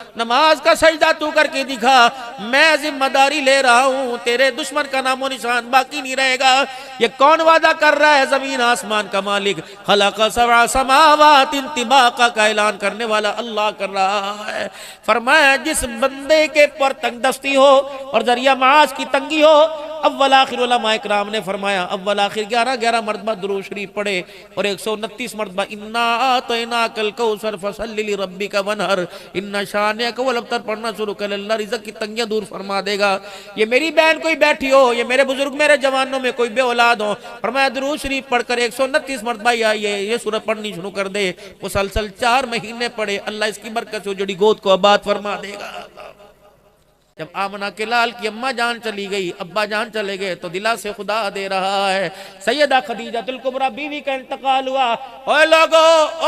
नमाज का सजदा तू करके दिखा, मैं जिम्मेदारी ले रहा हूं, तेरे दुश्मन का नामो निशान बाकी नहीं रहेगा। ये कौन वादा कर रहा है? जमीन आसमान का मालिक, खलक़ सबअ समावात तिबाका का ऐलान करने वाला अल्लाह कर रहा है। फरमाया जिस बंदे के पर तंगदस्ती हो और जरिया माश की तंगी हो, अव्वल आखिर उलमाए किराम ने फरमाया अव्वल आखिर 11 मरतबा दुरूद शरीफ पढ़े और 129 मरतबा इन्ना आतैनाकल कौसर फसल्लि लिरब्बिका वनहर इन्ना शानिअक वल अब्तर पढ़ना शुरू कर, अल्लाह रिज़्क़ की तंगियां दूर फरमा देगा। ये मेरी बहन कोई बैठी हो, ये मेरे बुजुर्ग मेरे जवानों में कोई बे औलाद हो, फरमाया दुरूद शरीफ पढ़कर 129 मरतबा ये सूरत पढ़नी शुरू कर दे, मुसलसल 4 महीने पढ़े, अल्लाह इसकी बरकत से उजड़ी गोद को आबाद फरमा देगा। जब आमना के लाल की अम्मा जान चली गई, अब्बा जान चले गए, तो दिला से खुदा दे रहा है सैयदा खदीजातुल कुबरा बीवी का इंतकाल हुआ। ओ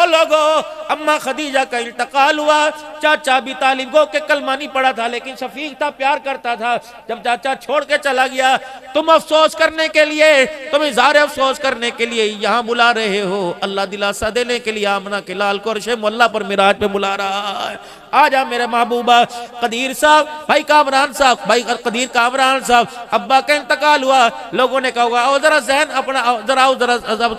लोगो अम्मा खदीजा का इंतकाल हुआ। चाचा अबी तालिब गो के कलमा नहीं पड़ा था, लेकिन शफीक था, प्यार करता था। जब चाचा छोड़ के चला गया, तुम अफसोस करने के लिए, तुम इज़हार अफसोस करने के लिए यहाँ बुला रहे हो, अल्लाह दिलासा देने के लिए आमना के लाल को अर्शे मुअल्ला पर मिराज पे बुला रहा है। आ जा मेरे महबूबा। कदीर साहब, भाई कामरान साहब, भाई कदीर कामरान साहब, अब्बा का इंतकाल हुआ। लोगों ने कहा आओ जरा जहन अपना, जरा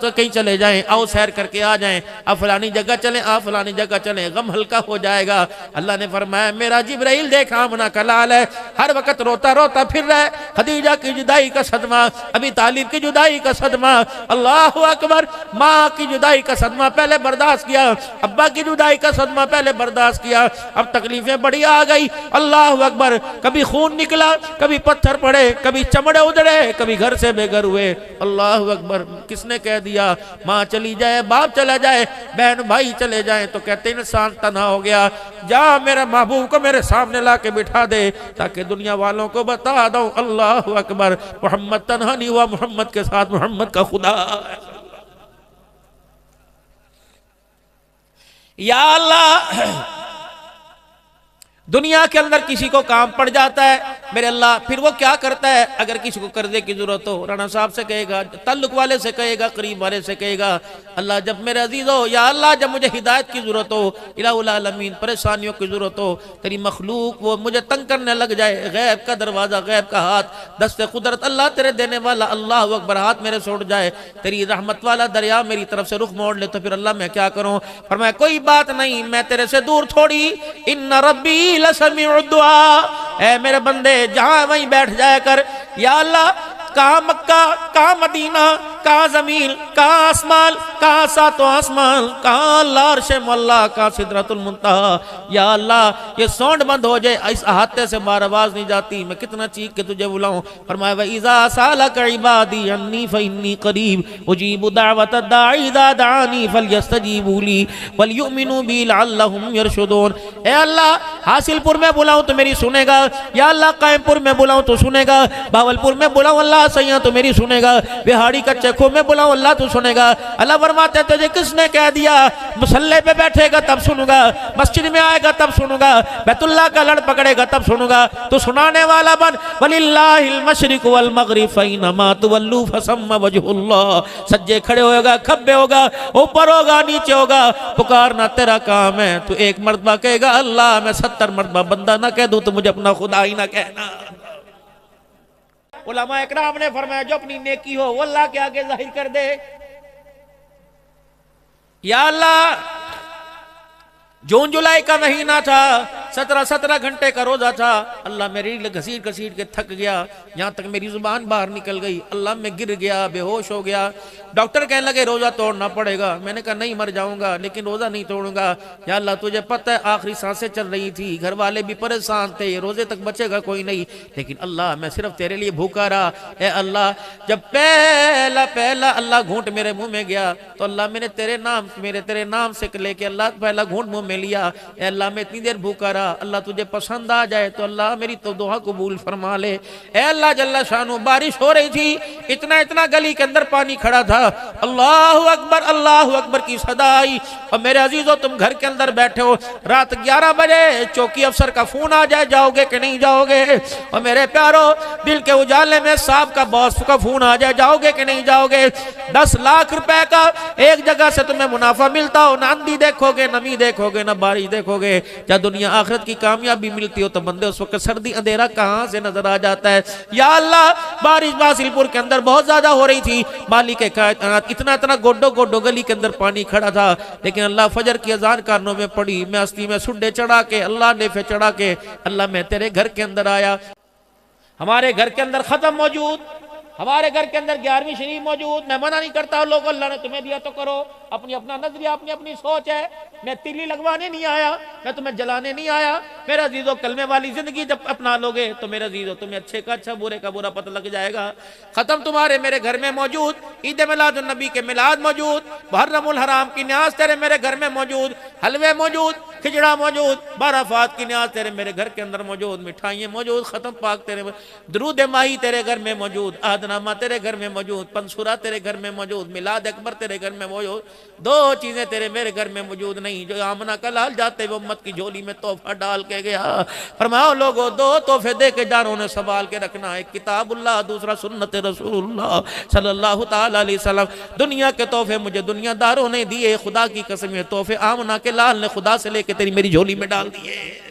कहीं चले जाएं, आओ सैर करके आ जाएं, आप फलानी जगह चलें, आप फलानी जगह चलें, गम हल्का हो जाएगा। अल्लाह ने फरमाया मेरा जिब्राइल देखा आमना का लाल है, हर वक्त रोता रोता फिर रहा है। खदीजा की जुदाई का सदमा, अबी तालिब की जुदाई का सदमा, अल्लाह अकबर, माँ की जुदाई का सदमा पहले बर्दाश्त किया, अब्बा की जुदाई का सदमा पहले बर्दाश्त किया, अब तकलीफें बड़ी आ गई। अल्लाह अकबर, कभी खून निकला, कभी पत्थर पड़े, कभी चमड़े उधड़े, कभी घर से बेघर हुए। अल्लाह अकबर, किसने कह दिया माँ चली जाए, बाप चला जाए, बहन भाई चले जाए तो कहते इंसान तन्हा हो गया। जा मेरे महबूब को मेरे सामने ला के बिठा दे ताकि दुनिया वालों को बता दो अल्लाह अकबर, मोहम्मद तन्हा नहीं हुआ, मोहम्मद के साथ मोहम्मद का खुदा है। या अल्लाह, दुनिया के अंदर किसी को काम पड़ जाता है मेरे अल्लाह, फिर वो क्या करता है? अगर किसी को कर्जे की जरूरत हो, राणा साहब से कहेगा, ताल्लुक वाले से कहेगा, करीब वाले से कहेगा, अल्लाह जब मेरे अजीज हो, या अल्लाह जब मुझे हिदायत की जरूरत हो, इलाहुल आलमीन परेशानियों की जरूरत हो, तेरी मखलूक वो मुझे तंग करने लग जाए, गैब का दरवाजा, गैब का हाथ, दस्ते कुदरत अल्लाह तेरे देने वाला, अल्लाह अकबर, हाथ मेरे छोड़ जाए, तेरी रहमत वाला दरिया मेरी तरफ से रुख मोड़ ले, तो फिर अल्लाह मैं क्या करूं? फरमाया कोई बात नहीं, मैं तेरे से दूर थोड़ी, इन्ना रब्बी लसमीउ दुआ, ऐ मेरे बंदे जहां वहीं बैठ जाया कर। या अल्लाह, कहाँ मक्का, कहाँ मदीना, कहाँ जमीन, कहाँ आसमान, कहाँ सातों आसमान, कहाँ अल्लाह अर्शे मुअल्ला, कहाँ सिदरतुल मुंतहा। या अल्लाह ये सौंड बंद हो जाए, इस अहाते से बार आवाज नहीं जाती, मैं कितना चीख के तुझे बुलाऊं। फरमाया व इज़ा सालक इबादी अन्नी फइन्नी करीब उजीबु दावत दाई इज़ा दानी फलयस्तजीबू ली वलयुमिनु बी लअल्लहुम यरशुदून। ए अल्लाह, हासिलपुर में बुलाऊं तो मेरी सुनेगा, या अल्लाह कायमपुर में बुलाऊं तो सुनेगा, भावलपुर में बुलाऊं अल्लाह सैया तो मेरी सुनेगा, बिहाड़ी कच्चे खो में बुलाऊं अल्लाह तो सुनेगा। अल्लाह फरमाते तुझे किसने कह दिया मुसल्ले पे बैठेगा तब सुनूंगा, मस्जिद में आएगा तब सुनूंगा, बैतुल्लाह का लड़ पकड़ेगा तब सुनूंगा, तो सुनाने वाला बन। वलिल्लाहिल मशरिक वल मगरिब फइन्नमा तुवल्लू फसम्मा वजहुल्लाह। सज्जे खड़े होगा, खब्बे होगा, ऊपर होगा, नीचे होगा, पुकारना तेरा काम है। तू एक मर्तबा कहेगा अल्लाह, मैं 70 मर्तबा बंदा ना कह दूं तो मुझे अपना खुदा ही ना कहना। उलमा इकराम ने फरमाया जो अपनी नेकी हो वो अल्लाह के आगे जाहिर कर दे। या अल्लाह, जून जुलाई का महीना था, 17 घंटे का रोजा था, अल्लाह मेरी घसीट घसीट के थक गया, यहाँ तक मेरी जुबान बाहर निकल गई, अल्लाह मैं गिर गया, बेहोश हो गया। डॉक्टर कहने लगे रोजा तोड़ना पड़ेगा। मैंने कहा नहीं, मर जाऊंगा लेकिन रोजा नहीं तोड़ूंगा। या अल्लाह तुझे पता है आखिरी सांसें चल रही थी, घर वाले भी परेशान थे, रोजे तक बचेगा कोई नहीं, लेकिन अल्लाह मैं सिर्फ तेरे लिए भूखा रहा। ए अल्लाह, जब पहला पहला अल्लाह घूंट मेरे मुंह में गया तो अल्लाह मैंने तेरे नाम से लेके अल्लाह पहला घूंट मुंह में लिया। ए अल्लाह मैं इतनी देर भूखा रहा, अल्लाह तुझे पसंद आ जाए तो अल्लाह मेरी तो दुआ कबूल फरमा ले। ए अल्लाह जल्ला शानु, बारिश हो रही थी, इतना इतना गली के अंदर पानी खड़ा था, अल्लाह अकबर की सदा आई। और मेरे अजीजों, तुम घर के अंदर बैठे हो, रात 11 बजे चौकी अफसर का फोन आ जाए, जाओगे कि नहीं जाओगे? और मेरे प्यारो, दिल के उजाले में साहब का बॉस का फोन आ जाए, जाओगे कि नहीं जाओगे? 10 लाख रुपए का एक जगह से तुम्हें मुनाफा मिलता हो, ना आंधी देखोगे, नमी देखोगे, ना बारिश देखोगे, या दुनिया आखिरत की कामयाबी मिलती हो तो बंदे उस वक्त सर्दी अंधेरा कहाँ से नजर आ जाता है। या अल्लाह, बारिश बासिलपुर के अंदर बहुत ज्यादा हो रही थी, मालिक कायनात इतना इतना गोडो गोडो गली के अंदर पानी खड़ा था, लेकिन अल्लाह फजर की अजान कानों में पड़ी, मैं हस्ती में सुड्डे चढ़ा के, अल्लाह ने फिर चढ़ा के, अल्लाह मैं तेरे घर के अंदर आया। हमारे घर के अंदर खत्म मौजूद, हमारे घर के अंदर 11वीं शरीफ मौजूद। मैं मना नहीं करता लोगों, अल्लाह ने तुम्हें दिया तो करो, अपनी अपना नजरिया, अपनी अपनी सोच है। मैं तिल्ली लगवाने नहीं आया, मैं तुम्हें जलाने नहीं आया। मेरा अजीजों, कलमे वाली जिंदगी जब अपना लोगे तो मेरा अजीजों तुम्हें अच्छे का अच्छा, बुरे का बुरा पता लग जाएगा। खत्म तुम्हारे मेरे घर में मौजूद, ईद मिलाद नबी के मिलाद मौजूद, मुहर्रमुल हराम की न्याज तेरे मेरे घर में मौजूद, हलवे मौजूद, खिचड़ा मौजूद, बाराफात की न्याज तेरे मेरे घर के अंदर मौजूद, मिठाइयाँ मौजूद, खत्म पाक तेरे, दरूद माही तेरे घर में मौजूद, आदनामा तेरे घर में मौजूद, पंसुरा तेरे घर में मौजूद, मिलाद अकबर तेरे घर में मौजूद। दो चीजें तेरे मेरे घर में मौजूद नहीं, जो आमना का लाल जाते हुए उम्मत की झोली में तोहफा डाल के गया। फरमाओ लोगों, दो तोहफे दे के जानो ने संभाल के रखना, एक किताबुल्लाह, दूसरा सुन्नत रसूलुल्लाह सल्लल्लाहु ताला अलैहि वसल्लम। दुनिया के तोहफे मुझे दुनियादारों ने दिए, खुदा की कसम ये तोहफे आमना के लाल ने खुदा से लेके तेरी मेरी झोली में डाल दिए।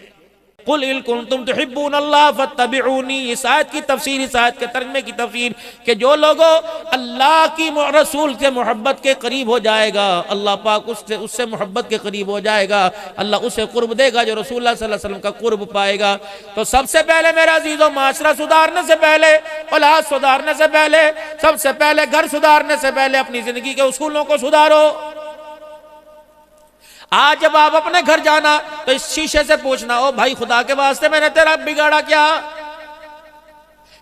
कुल इन कुंतुम तुहिब्बूनल्लाह फत्तबिऊनी, इस आयत की तफसीर, इस आयत के तर्जुमे की तफसीर कि जो लोगों अल्लाह की रसूल से मोहब्बत के करीब हो जाएगा, अल्लाह पाक उससे मोहब्बत के करीब हो जाएगा, अल्लाह उसे कुर्ब देगा जो रसूलुल्लाह सल्लल्लाहु अलैहि वसल्लम का कुर्ब पाएगा। तो सबसे पहले मेरा अजीजों, माशरा सुधारने से पहले, औलाद सुधारने से पहले, सबसे पहले घर सुधारने से पहले अपनी जिंदगी के उसूलों को सुधारो। आज जब आप अपने घर जाना तो इस शीशे से पूछना, ओ भाई खुदा के वास्ते मैंने तेरा बिगाड़ा क्या?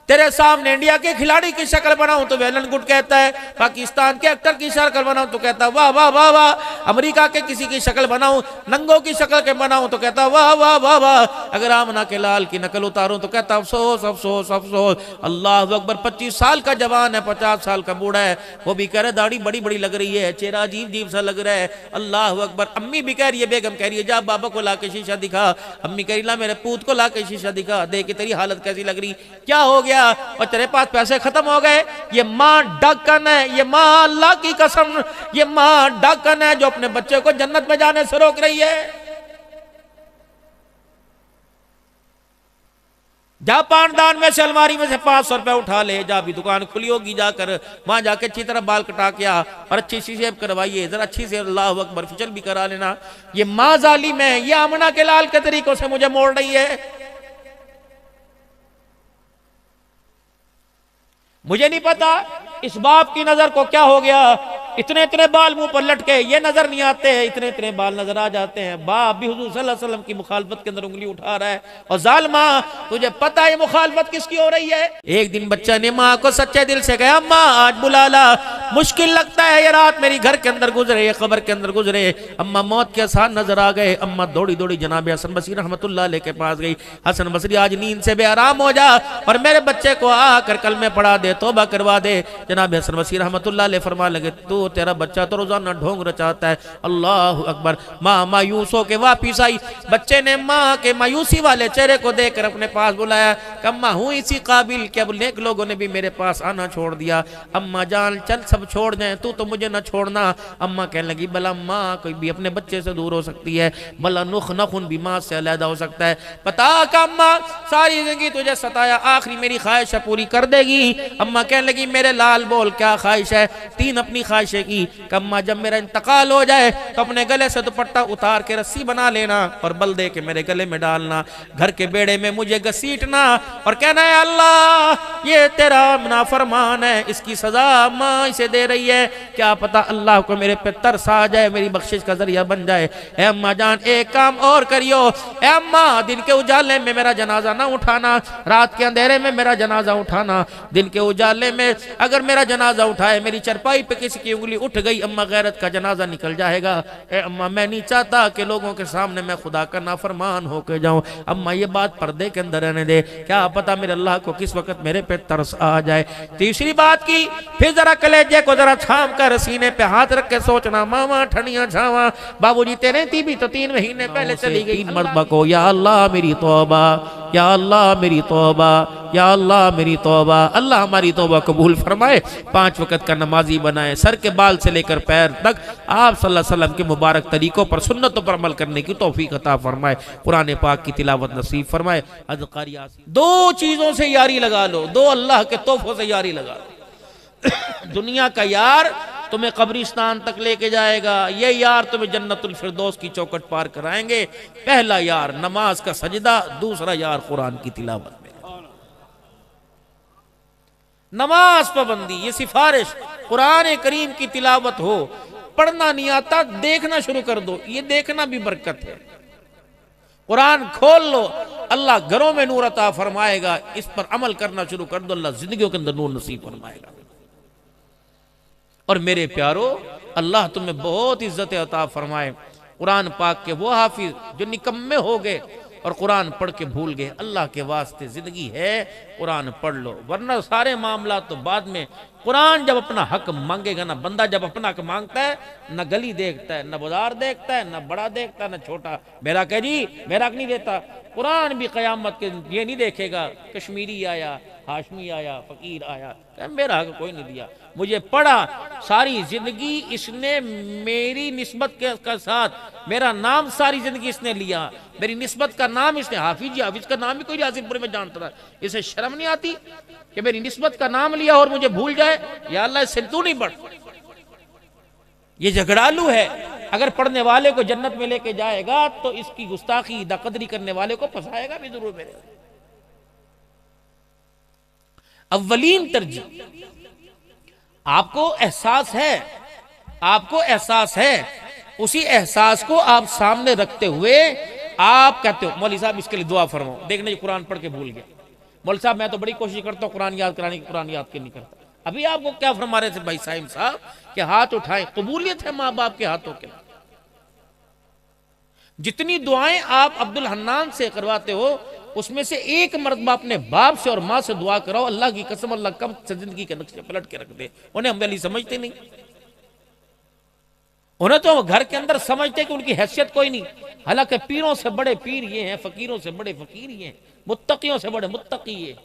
तेरे सामने इंडिया के खिलाड़ी की शक्ल बनाऊं तो वेलन गुड कहता है, पाकिस्तान के एक्टर की शक्ल बनाऊं तो कहता वाह वाह वाह वाह, अमेरिका के किसी की शक्ल बनाऊं, नंगों की शक्ल के बनाऊं तो कहता वाह वाह वाह वाह, अगर आमना के लाल की नकल उतारूं तो कहता अफसोस अफसोस अफसोस। अल्लाह अकबर, 25 साल का जवान है, 50 साल का बूढ़ा है, वो भी कह रहा है दाढ़ी बड़ी बड़ी लग रही है, चेहरा अजीब अजीब सा लग रहा है। अल्लाह अकबर। अम्मी भी कह रही है, बेगम कह रही है जा बाबा को ला के शीशा दिखा, अम्मी कह रही ला मेरे पूत को ला के शीशा दिखा, देख तेरी हालत कैसी लग रही, क्या हो गया? और तेरे पास पैसे खत्म हो गए। ये माँ डाकन है, ये माँ अल्लाह की कसम, ये माँ डाकन है जो अपने बच्चे को जन्नत में जाने से रोक रही है। जा पानदान में से, अलमारी में से 500 रुपए उठा ले, जा भी दुकान खुली होगी जाकर वहां जाके अच्छी तरह बाल कटा के आ और अच्छी सी शेव करवाइए, जरा अच्छी से अल्लाह अकबर फिचल भी करा लेना। ये माँ जालिम है, ये आमना के लाल के तरीकों से मुझे मोड़ रही है। मुझे नहीं पता इस बाप की नजर को क्या हो गया, इतने इतने बाल मुंह पर लटके, ये नजर नहीं आते हैं, इतने इतने बाल नजर आ जाते हैं। बाप भी हुजूर सल्लल्लाहु अलैहि वसल्लम की मुखालफत के अंदर उंगली उठा रहा है। और जालिमा, तुझे पता है मुखालफत किसकी हो रही है? एक दिन बच्चा ने माँ को सच्चे दिल से कहा, अम्मा आज बुला ला, मुश्किल लगता है ये रात मेरी घर के अंदर गुजरे, ये कब्र के अंदर गुजरे। अम्मा मौत के आसार नजर आ गए। अम्मा दौड़ी दौड़ी जनाब हसन बसरी रहमतुल्लाह अलैह के पास गई। हसन बसरी आज नींद से बेआराम हो जा और मेरे बच्चे को आकर कलमे पढ़ा दे, तौबा करवा दे। जनाब हसन बसरी रहमतुल्लाह अलैह फरमा लगे, तो तेरा बच्चा तो रोजाना ढोंग रचाता है। अल्लाह अकबर। माँ मायूस होके वापिस आई। बच्चे ने माँ के मायूसी वाले चेहरे को देखकर अपने पास बुलाया। अम्मा हूँ इसी काबिल कि अब नेक लोगों ने भी मेरे पास आना छोड़ दिया। अम्मा जान चल सब छोड़ जाए, तू तो मुझे न छोड़ना। अम्मा कहने लगी, भला माँ कोई भी अपने बच्चे से दूर हो सकती है, भला नुख नखुन भी माँ से अलहदा हो सकता है। पता का अम्मा सारी जिंदगी तुझे सताया, आखिरी मेरी ख्वाहिश पूरी कर देगी। अम्मा कहने लगी, मेरे लाल बोल क्या ख्वाहिश है? 3 अपनी ख्वाहिशें की। अम्मा जब मेरा इंतकाल हो जाए तो अपने गले से दुपट्टा उतार के रस्सी बना लेना और बल दे के मेरे गले में डालना, घर के बेड़े में मुझे घसीटना और कहना है अल्लाह ये तेरा नाफरमान है, इसकी सजा माँ इसे दे रही है, क्या पता अल्लाह को मेरे पे तरस आ जाए, मेरी बख्शिश का जरिया बन जाए। ए अम्मा जान एक काम और करियो, ए अम्मा दिन के उजाले में मेरा जनाजा ना उठाना, रात के अंधेरे में मेरा जनाजा उठाना। दिन के उजाले में अगर मेरा जनाजा उठाए, मेरी चरपाई पे किसी की उंगली उठ गई, अम्मा गैरत का जनाजा निकल जाएगा। ए अम्मा मैं नहीं चाहता कि लोगों के सामने मैं खुदा का नाफरमान होके जाऊं। अम्मा ये बात पर्दे के अंदर रहने दे, क्या पता मेरे अल्लाह को किस वक्त मेरे पे तरस आ जाए। तीसरी बात की, फिर जरा कलेजे को जरा थाम कर सीने पे हाथ रख के सोचना, मामा ठनिया छावा बाबूजी तेरे थी भी तो 3 महीने पहले चली गई। मरतबा को या अल्लाह मेरी तौबा, या अल्लाह मेरी तौबा, या अल्लाह मेरी तौबा। अल्लाह हमारी तौबा कबूल फरमाए, 5 वक़्त का नमाजी बनाए, सर के बाल से लेकर पैर तक आप सल्लल्लाहु अलैहि वसल्लम के मुबारक तरीकों पर, सुन्नतों पर अमल करने की तौफीक अता फरमाए, कुरान पाक की तिलावत नसीब फरमाए। दो चीज़ों से यारी लगा लो, दो अल्लाह के तोहफों से यारी लगा लो। दुनिया का यार तुम्हें कब्रिस्तान तक लेके जाएगा, ये यार तुम्हें जन्नतुल फिरदौस की चौखट पार कराएंगे। पहला यार नमाज का सजदा, दूसरा यार कुरान की तिलावत में। नमाज पाबंदी, ये सिफारिश, कुरान करीम की तिलावत हो, पढ़ना नहीं आता देखना शुरू कर दो, ये देखना भी बरकत है। कुरान खोल लो, अल्लाह घरों में नूर अता फरमाएगा, इस पर अमल करना शुरू कर दो, अल्लाह जिंदगियों के अंदर नूर नसीब फरमाएगा। और मेरे प्यारो, अल्लाह तुम्हें बहुत इज्जत अता फरमाए। कुरान पाक के वो हाफिज जो निकम्मे हो गए और कुरान पढ़ के भूल गए, अल्लाह के वास्ते जिंदगी है, कुरान पढ़ लो, वरना सारे मामला तो बाद में। कुरान जब अपना हक मांगेगा ना, बंदा जब अपना हक मांगता है, न गली देखता है, न बाजार देखता है, न बड़ा देखता है, न छोटा। मेरा कह जी, मेरा हक नहीं देता। कुरान भी कयामत के ये नहीं देखेगा कश्मीरी आया, हाशमी आया, फकीर आया, मेरा हक कोई नहीं दिया, मुझे पढ़ा सारी जिंदगी इसने, मेरी निस्बत के साथ मेरा नाम सारी जिंदगी इसने लिया, मेरी निस्बत का नाम इसने, हाफिज जी, हाफिज का नाम भी कोई हासिलपुर में जानता था, इसे शर्म नहीं आती कि मेरी निस्बत का नाम लिया और मुझे भूल जाए? या अल्लाह इससे तू नहीं पढ़। ये झगड़ालू है, अगर पढ़ने वाले को जन्नत में लेके जाएगा तो इसकी गुस्ताखी दकदरी करने वाले को फंसाएगा भी जरूर। मेरे अव्वलीन तरजीह, आपको एहसास है, आपको एहसास है, उसी एहसास को आप सामने रखते हुए आप कहते हो मौलवी साहब इसके लिए दुआ फरमाओ। देखने जो कुरान पढ़ के भूल गया, मौलवी साहब मैं तो बड़ी कोशिश करता हूँ कुरान याद कराने की, कुरान याद के नहीं करता। अभी आपको क्या फरमा रहे थे भाई साहिब साहब कि हाथ उठाएं, कबूलियत है माँ बाप के हाथों के। जितनी दुआएं आप अब्दुल हन्नान से करवाते हो, उसमें से एक मरतबा अपने बाप से और माँ से दुआ कराओ, अल्लाह की कसम अल्लाह कब जिंदगी के नक्शे पलट के रख दे। उन्हें हम वली समझते नहीं, उन्हें तो घर के अंदर समझते कि उनकी हैसियत कोई नहीं। हालांकि पीरों से बड़े पीर ये हैं, फकीरों से बड़े फकीर ये हैं, मुत्तकियों से बड़े मुत्तकी ये।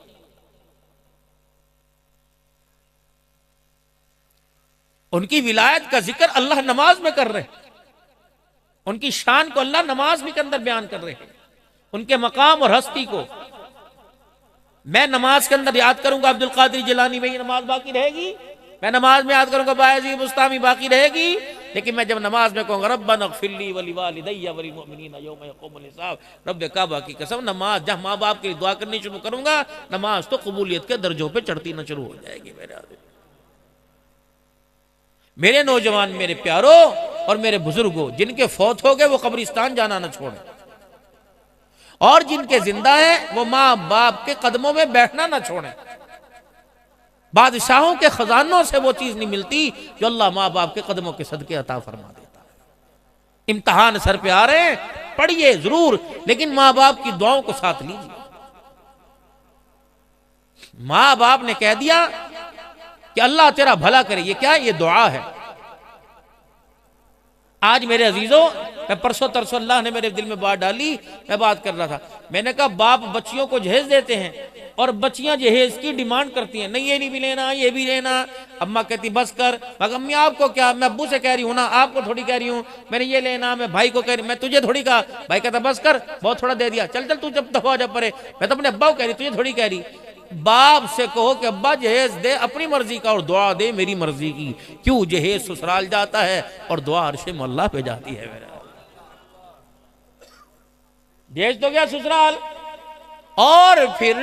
उनकी विलायत का जिक्र अल्लाह नमाज में कर रहे हैं, उनकी शान को अल्लाह नमाज में के अंदर बयान कर रहे हैं, उनके मकाम और हस्ती को। मैं नमाज के अंदर याद करूंगा अब्दुल कादिर जिलानी, में नमाज बाकी रहेगी। मैं नमाज में याद करूंगा बायजीद बुस्तामी, बाकी रहेगी। लेकिन मैं जब नमाज में कहूंगा रब्बना इग़फिरली वली वालिदैया वलिल मुमिनीना यौम यक़ूमुल हिसाब, रब्बे काबा की कसम, नमाज जहां माँ बाप के लिए दुआ करनी शुरू करूंगा, नमाज तो कबूलियत के दर्जों पे चढ़ती न शुरू हो जाएगी। मेरे नौजवान, मेरे प्यारो और मेरे बुजुर्गों, जिनके फौत हो गए वो कब्रिस्तान जाना न छोड़े, और जिनके जिंदा हैं वो माँ बाप के कदमों में बैठना न छोड़ें। बादशाहों के खजानों से वो चीज नहीं मिलती जो अल्लाह माँ बाप के कदमों के सदके अता फरमा देता है। इम्तिहान सर पे आ रहे हैं, पढ़िए जरूर, लेकिन माँ बाप की दुआओं को साथ लीजिए। माँ बाप ने कह दिया कि अल्लाह तेरा भला करे, ये क्या, ये दुआ है। आज मेरे अजीजों, मैं परसों तरसों अल्लाह ने मेरे दिल में बात डाली, मैं बात कर रहा था, मैंने कहा बाप बच्चियों को जहेज देते हैं और बच्चियां जहेज की डिमांड करती हैं, नहीं ये नहीं भी लेना, ये भी लेना। अम्मा कहती बस कर, मगर अम्मी आपको क्या, मैं अब्बू से कह रही हूँ ना, आपको थोड़ी कह रही हूँ, मैंने ये लेना, मैं भाई को कह रही, मैं तुझे थोड़ी कहा। भाई कहता बस कर, बहुत थोड़ा दे दिया, चल चल तू जब दफा जब परे, मैं तो अपने अब्बा को कह रही, तुझे थोड़ी कह रही। बाप से कहो कि अब्बा जहेज दे अपनी मर्जी का और दुआ दे मेरी मर्जी की। क्यों, जहेज ससुराल जाता है और दुआ अर्शे मौला पे जाती है। मेरा जहेज तो गया ससुराल, और फिर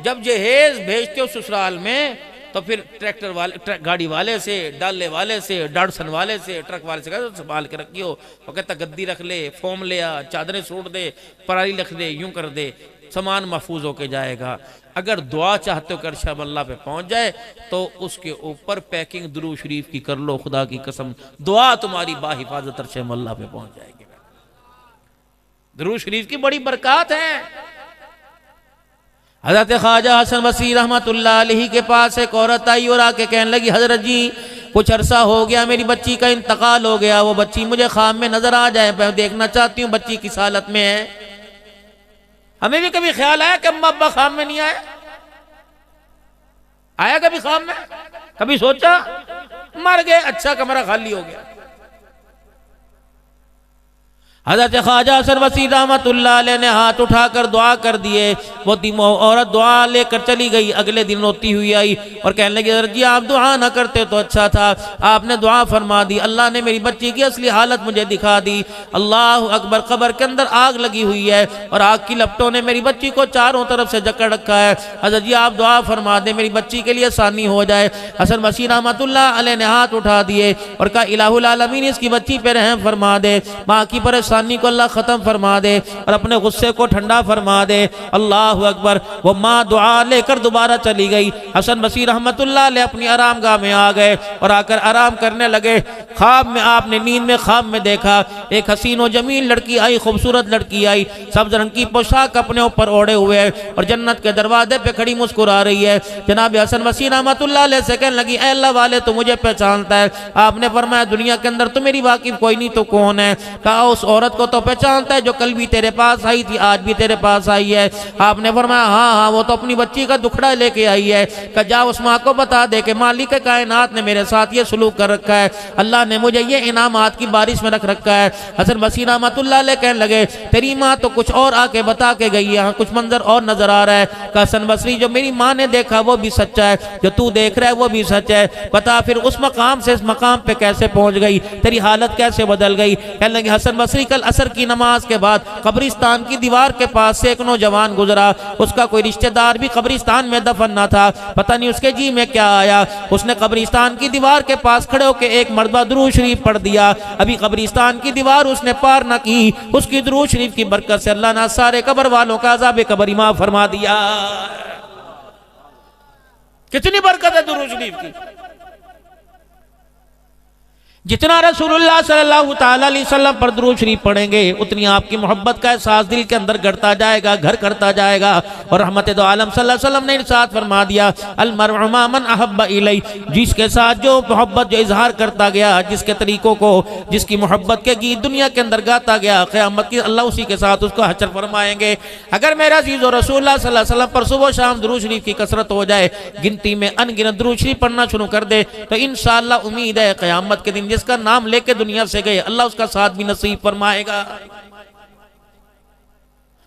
जब जहेज भेजते हो ससुराल में तो फिर ट्रैक्टर वाले, गाड़ी वाले से, डाले वाले से, डाडसन वाले से, ट्रक वाले से कहते संभाल के रखियो। वो कहता गद्दी रख ले, फोम ले आ, चादरें सूट दे, पराली रख दे, यूं कर दे, सामान महफूज होके जाएगा। अगर दुआ चाहते हो कि अर्शे अल्लाह पे पहुंच जाए तो उसके ऊपर पैकिंग दुरूद शरीफ की कर लो, खुदा की कसम दुआ तुम्हारी बाहिफाजत अर्शे अल्लाह पे पहुंच जाएगी। दुरूद शरीफ की बड़ी बरकत है। हजरत ख्वाजा हसन बसरी रहमतुल्लाह अलैहि के पास एक औरत आई और आके कहने लगी, हजरत जी कुछ अरसा हो गया मेरी बच्ची का इंतकाल हो गया, वो बच्ची मुझे ख्वाब में नजर आ जाए, मैं देखना चाहती हूँ बच्ची किस हालत में है। हमें भी कभी ख्याल आया कि अम्मा अब्बा ख्वाब में नहीं आए? आया कभी ख्वाब में? कभी सोचा? मर गए, अच्छा कमरा खाली हो गया। हज़रत ख्वाजा हसन बसरी रहमतुल्लाह अलैह ने हाथ उठाकर दुआ कर दिए। वो औरत दुआ लेकर चली गई। अगले दिन रोती हुई आई और कहने लगी, जी आप दुआ ना करते तो अच्छा था, आपने दुआ फरमा दी, अल्लाह ने मेरी बच्ची की असली हालत मुझे दिखा दी। अल्लाह अकबर, कब्र के अंदर आग लगी हुई है और आग की लपटों ने मेरी बच्ची को चारों तरफ से जकड़ रखा है। हज़रत जी आप दुआ फरमा दें, मेरी बच्ची के लिए आसानी हो जाए। हसन बसरी रहमतुल्लाह अलैह ने हाथ उठा दिए और कहा, इलाहुल आलमीन इसकी बच्ची पे रहम फरमा दे, माँ की परेशानी को अल्लाह खत्म फरमा दे और अपने गुस्से को ठंडा फरमा दे। अल्लाह अकबर। वो माँ दुआ लेकर दोबारा चली गई। हसन बसरी रहमतुल्लाह अलैह अपनी आराम गाह में आ गए और आकर आराम करने लगे। ख्वाब में आपने, नींद में ख्वाब में देखा एक हसीन और जमील लड़की आई, खूबसूरत लड़की आई, सब्ज रंग की पोशाक अपने ऊपर ओढ़े हुए है और जन्नत के दरवाजे पे खड़ी मुस्कुरा रही है। जनाब हसन बसरी रहमतुल्लाह अलैह से कहने लगी, ऐ अल्लाह वाले तो मुझे पहचानता है? आपने फरमाया, दुनिया के अंदर तो मेरी वाकिफ कोई नहीं तो कौन है? कहा, उस औरत को तो पहचानता है जो कल भी तेरे पास आई थी, आज भी तेरे पास आई है। आपने फरमाया, हाँ हाँ वो तो अपनी बच्ची का दुखड़ा लेके आई है। कहा, जा उस माँ को बता दे कि मालिक कायनात ने मेरे साथ ये सलूक कर रखा है, अल्लाह ने मुझे ये इनामात की बारिश में रख रखा है। हसन बसरी रहमतुल्लाह अलैह कहने लगे, तेरी माँ तो कुछ और आके बता के गई, यहाँ कुछ मंजर और नजर आ रहा है। कहा, हसन बसरी जो मेरी माँ ने देखा वो भी सच्चा है, जो तू देख रहा है वो भी सच है। बता फिर उस मकाम से इस मकाम पे कैसे पहुंच गई, तेरी हालत कैसे बदल गई? कहने लगे, हसन बसरी कल असर की नमाज के बाद कब्रिस्तान की दीवार के पास से एक नौजवान गुजरा, उसका कोई रिश्तेदार भी कब्रिस्तान में दफन न था, पता नहीं उसके जी में क्या आया, उसने कब्रिस्तान की दीवार के पास खड़े होकर एक मरतबा दुरूद शरीफ पढ़ दिया। अभी कब्रिस्तान की दीवार उसने पार न की, उसकी दुरूद शरीफ की बरकत से अल्लाह ने सारे कब्र वालों का अज़ाब कब्र माफ फरमा दिया। कितनी बरकत है दुरूद शरीफ की। जितना रसूलुल्लाह सल्लल्लाहु ताला अलैहि वसल्लम पर दुरूद शरीफ पढ़ेंगे उतनी आपकी मोहब्बत का एहसास दिल के अंदर गढ़ता जाएगा, घर करता जाएगा। और रहमत दो आलम सल्लल्लाहु अलैहि वसल्लम ने इरशाद फरमा दिया, अल मरउ मा मन अहब्ब इलै, जिसके साथ जो मोहब्बत जो इजहार करता गया, जिसके तरीकों को, जिसकी मोहब्बत के गीत दुनिया के अंदर गाता गया, क़यामत की अल्लाह उसी के साथ उसको हशर फरमाएंगे। अगर मेरा अज़ीज़ और रसूलुल्लाह सल्लल्लाहु अलैहि वसल्लम पर सुबह शाम दुरूद शरीफ की कसरत हो जाए, गिनती में अनगिनत दुरूद शरीफ पढ़ना शुरू कर दे, तो इंशाअल्लाह उम्मीद है क़यामत के दिन जिसका नाम लेके दुनिया से गए अल्लाह उसका साथ भी नसीब फरमाएगा।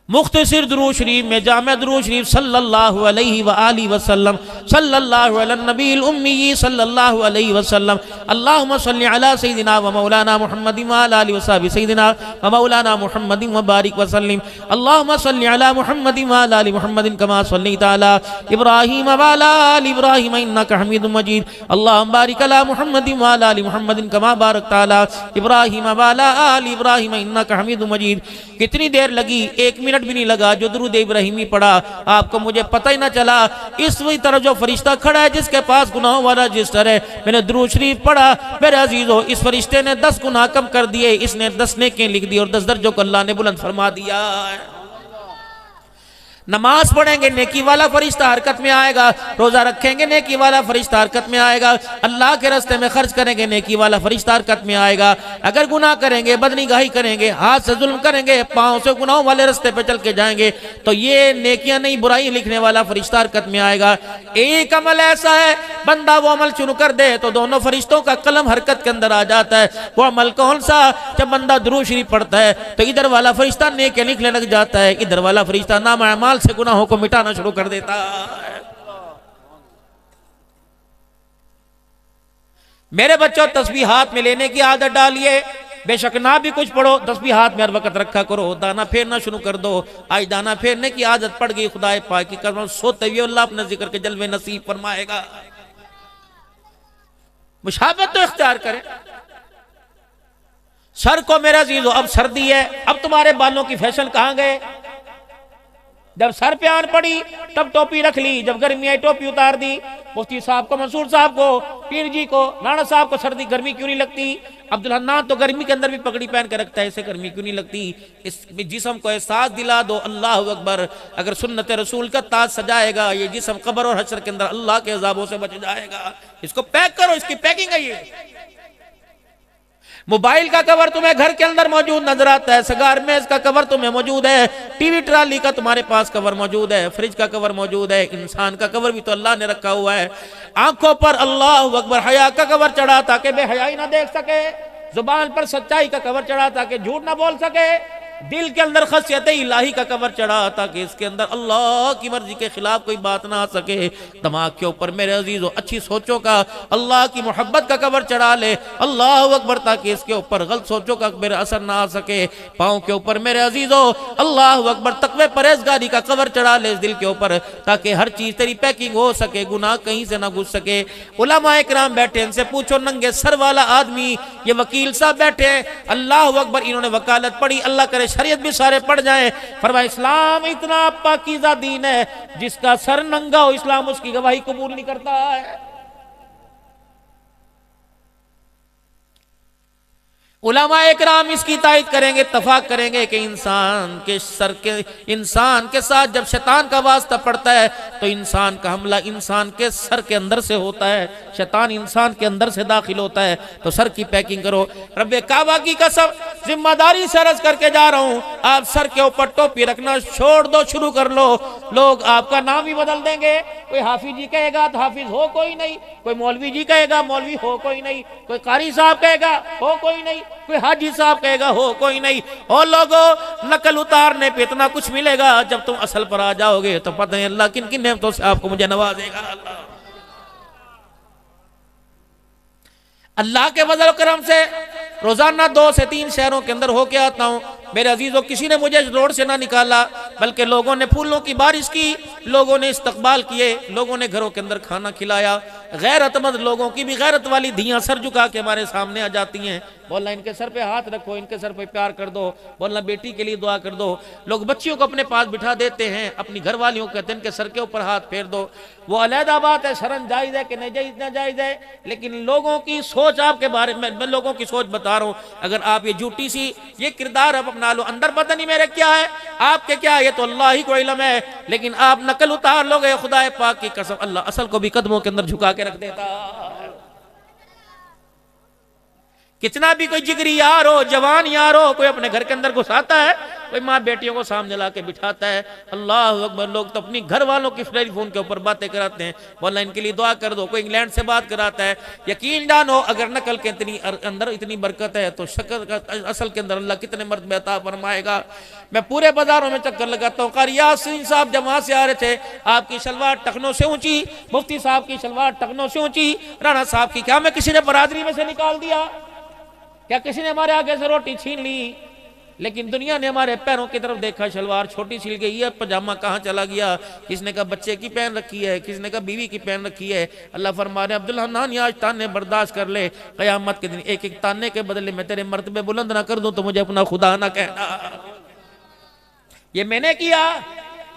मुख्तसिर दुरूद शरीफ में जामे दुरूद शरीफ सल्लल्लाहु अलैहि व आलिहि वसल्लम, सल्लल्लाहु अला नबील उम्मी सल्लल्लाहु अलैहि वसल्लम, अल्लाहुम्मा सल्लि अला सय्यिदिना व मौलाना मुहम्मदिन व अला आलिहि व सहबि सय्यिदिना व मौलाना मुहम्मदिन व बारिक व सल्लिम, अल्लाहुम्मा सल्लि अला मुहम्मदिन व अला आलि मुहम्मदिन कमा सल्लैता अला इब्राहीम व अला आलि इब्राहीम इन्नका हमीदुम मजीद, अल्लाहुम्मा बारिक अला मुहम्मदिन व अला आलि मुहम्मदिन कमा बारकता अला इब्राहीम व अला आलि इब्राहीम इन्नका हमीदुम मजीद। कितनी देर लगी? 1 मिनट भी नहीं लगा जो दुरूद इब्राहिमी पढ़ा, आपको मुझे पता ही ना चला। इस वही तरह जो फरिश्ता खड़ा है जिसके पास गुनाहों वाला रजिस्टर है, मैंने दुरूद शरीफ पढ़ा, मेरे अजीजों इस फरिश्ते ने 10 गुनाह कम कर दिए, इसने 10 नेकियां लिख दी और 10 दर्जों को अल्लाह ने बुलंद फरमा दिया। नमाज पढ़ेंगे नेकी वाला फरिश्ता हरकत में आएगा, रोजा रखेंगे नेकी वाला फरिश्ता हरकत में आएगा, अल्लाह के रास्ते में खर्च करेंगे नेकी वाला फरिश्ता हरकत में आएगा। अगर गुनाह करेंगे, बदनिगाही करेंगे, हाथ से जुल्म करेंगे, पाँव से गुनाहों वाले रास्ते पे चल के जाएंगे, तो ये नेकियां नहीं बुराई लिखने वाला फरिश्ता हरकत में आएगा। एक अमल ऐसा है बंदा वो अमल शुरू कर दे तो दोनों फरिश्तों का कलम हरकत के अंदर आ जाता है। वो अमल कौन सा? जब बंदा दुरूद शरीफ पढ़ता है तो इधर वाला फरिश्ता नेकियां लिखने लग जाता है, इधर वाला फरिश्ता नाम से गुनाहों को मिटाना शुरू कर देता है। मेरे बच्चों, तस्बीह हाथ में लेने की आदत डालिए, बेशक ना भी कुछ पढ़ो, तस्बीह हाथ में हर वक्त रखा करो। दाना फेरना शुरू कर दो। आज दाना फेरने की आदत पड़ गई, खुदा पाक की कसम सोते हुए अल्लाह अपने जिक्र के जलवे नसीब फरमाएगा। मुशाबत तो इख्तियार करें। सर को मेरा अजीजो, अब सर्दी है, अब तुम्हारे बालों की फैशन कहां गए? जब सर पे आन पड़ी तब टोपी रख ली, जब गर्मी आई टोपी उतार दी। मुफ्ती साहब को, मंसूर साहब को, पीर जी को, नाना साहब को सर्दी गर्मी क्यों नहीं लगती? अब्दुल हन्नान तो गर्मी के अंदर भी पगड़ी पहन कर रखता है, इसे गर्मी क्यों नहीं लगती? इस जिस्म को एहसास दिला दो, अल्लाह अकबर। अगर सुन्नत रसूल का ताज सजाएगा ये जिस्म कब्र और हश्र के अंदर अल्लाह के अज़ाबों से बच जाएगा। इसको पैक करो, इसकी पैकिंग है ये। मोबाइल का कवर तुम्हें घर के अंदर मौजूद नजर आता है, सगार मेज का कवर तुम्हें मौजूद है, टीवी ट्राली का तुम्हारे पास कवर मौजूद है, फ्रिज का कवर मौजूद है, इंसान का कवर भी तो अल्लाह ने रखा हुआ है। आंखों पर अल्लाह अकबर हया का कवर चढ़ा ताकि बेहयाई ना देख सके, जुबान पर सच्चाई का कवर चढ़ा ताकि झूठ ना बोल सके, दिल के अंदर खसियत इलाही का कवर चढ़ा ताकि इसके अंदर अल्लाह की मर्जी के खिलाफ कोई बात ना आ सके। दिमाग के ऊपर मेरे अजीजों अच्छी सोचों का, अल्लाह की मोहब्बत का कवर चढ़ा ले, अल्लाह अकबर, ताकि इसके ऊपर गलत सोचों का मेरा असर ना आ सके। पाँव के ऊपर मेरे अजीजों अल्लाह अकबर तकवे परहेजगारी का कवर चढ़ा ले इस दिल के ऊपर, ताकि हर चीज तेरी पैकिंग हो सके, गुनाह कहीं से ना घुस सके। उलमा इकराम बैठे, इनसे पूछो, नंगे सर वाला आदमी, ये वकील साहब बैठे, अल्लाह अकबर, इन्होंने वकालत पढ़ी, अल्लाह करे शरीयत भी सारे पढ़ जाएं। फरमाया इस्लाम इतना पाकीज़ा दीन है जिसका सर नंगा हो इस्लाम उसकी गवाही कबूल नहीं करता है। उलमा इकराम इसकी तायद करेंगे, इत्तफाक करेंगे कि इंसान के साथ जब शैतान का वास्ता पड़ता है तो इंसान का हमला इंसान के सर के अंदर से होता है, शैतान इंसान के अंदर से दाखिल होता है। तो सर की पैकिंग करो। रब्बे काबा की कसम, जिम्मेदारी से अर्ज करके जा रहा हूं, आप सर के ऊपर टोपी रखना छोड़ दो, शुरू कर लो। लोग आपका नाम ही बदल देंगे। कोई हाफिज जी कहेगा तो हाफिज हो कोई नहीं, कोई मौलवी जी कहेगा मौलवी हो कोई नहीं, कोई कारी साहब कहेगा हो कोई नहीं, कोई हाजी साहब कहेगा हो कोई नहीं। और लोगों, नकल उतारने पे इतना कुछ मिलेगा, जब तुम असल पर आ जाओगे तो पता है अल्लाह किन किन नेमतों से आपको मुझे नवाजेगा। अल्लाह के फजल करम से रोजाना 2 से 3 शहरों के अंदर होके आता हूँ। मेरे अजीजों, किसी ने मुझे रोड से ना निकाला, बल्कि लोगों ने फूलों की बारिश की, लोगों ने इस्तकबाल किए, लोगों ने घरों के अंदर खाना खिलाया। गैरतमंद लोगों की भी गैरत वाली धियां सर झुका के हमारे सामने आ जाती हैं। बोलना इनके सर पे हाथ रखो, इनके सर पे प्यार कर दो, बोलना बेटी के लिए दुआ कर दो। लोग बच्चियों को अपने पास बिठा देते हैं, अपनी घर वालियों को कहते हैं इनके सर के ऊपर हाथ फेर दो। वो अलहदा बात है, शरन जायज़ है कि नहीं जायज़ है, लेकिन लोगों की सोच आपके बारे में, मैं लोगों की सोच बता रहा हूँ। अगर आप ये झूठी सी ये किरदार अब अपना लो, अंदर पता नहीं मेरे क्या है आपके क्या है, ये तो अल्लाह ही को इल्म है, लेकिन आप नकल उतार लोगे, खुदा पाक की कसम अल्लाह असल को भी कदमों के अंदर झुका के रख देता है। कितना भी कोई जिगरी यार हो, जवान यार हो, कोई अपने घर के अंदर घुसाता है, कोई माँ बेटियों को सामने ला के बिठाता है, अल्लाह अकबर। लोग तो अपनी घर वालों की टेलीफोन के ऊपर बातें कराते हैं, बोला इनके लिए दुआ कर दो। कोई इंग्लैंड से बात कराता है। यकीन जानो, अगर नकल के अंदर इतनी बरकत है तो शक्ल का असल के अंदर अल्लाह कितने मर्तबे अता फरमाएगा। मैं पूरे बाजारों में चक्कर लगाता हूँ। कारी यासीन साहब जब वहां से आ रहे थे, आपकी शलवार टखनों से ऊंची, मुफ्ती साहब की शलवार टखनों से ऊंची, राणा साहब की, क्या मैं किसी ने बरादरी में से निकाल दिया? क्या किसी ने हमारे आगे से रोटी छीन ली? लेकिन दुनिया ने हमारे पैरों की तरफ देखा, शलवार छोटी सिल गई है, पजामा कहाँ चला गया, किसने कहा बच्चे की पहन रखी है, किसने कहा बीवी की पहन रखी है। अल्लाह फरमा रहे अब्दुल हन्नान, आज ताने बर्दाश्त कर ले, क़यामत के दिन एक एक ताने के बदले में तेरे मर्तबे बुलंद ना कर दूं तो मुझे अपना खुदा ना कहना। ये मैंने किया,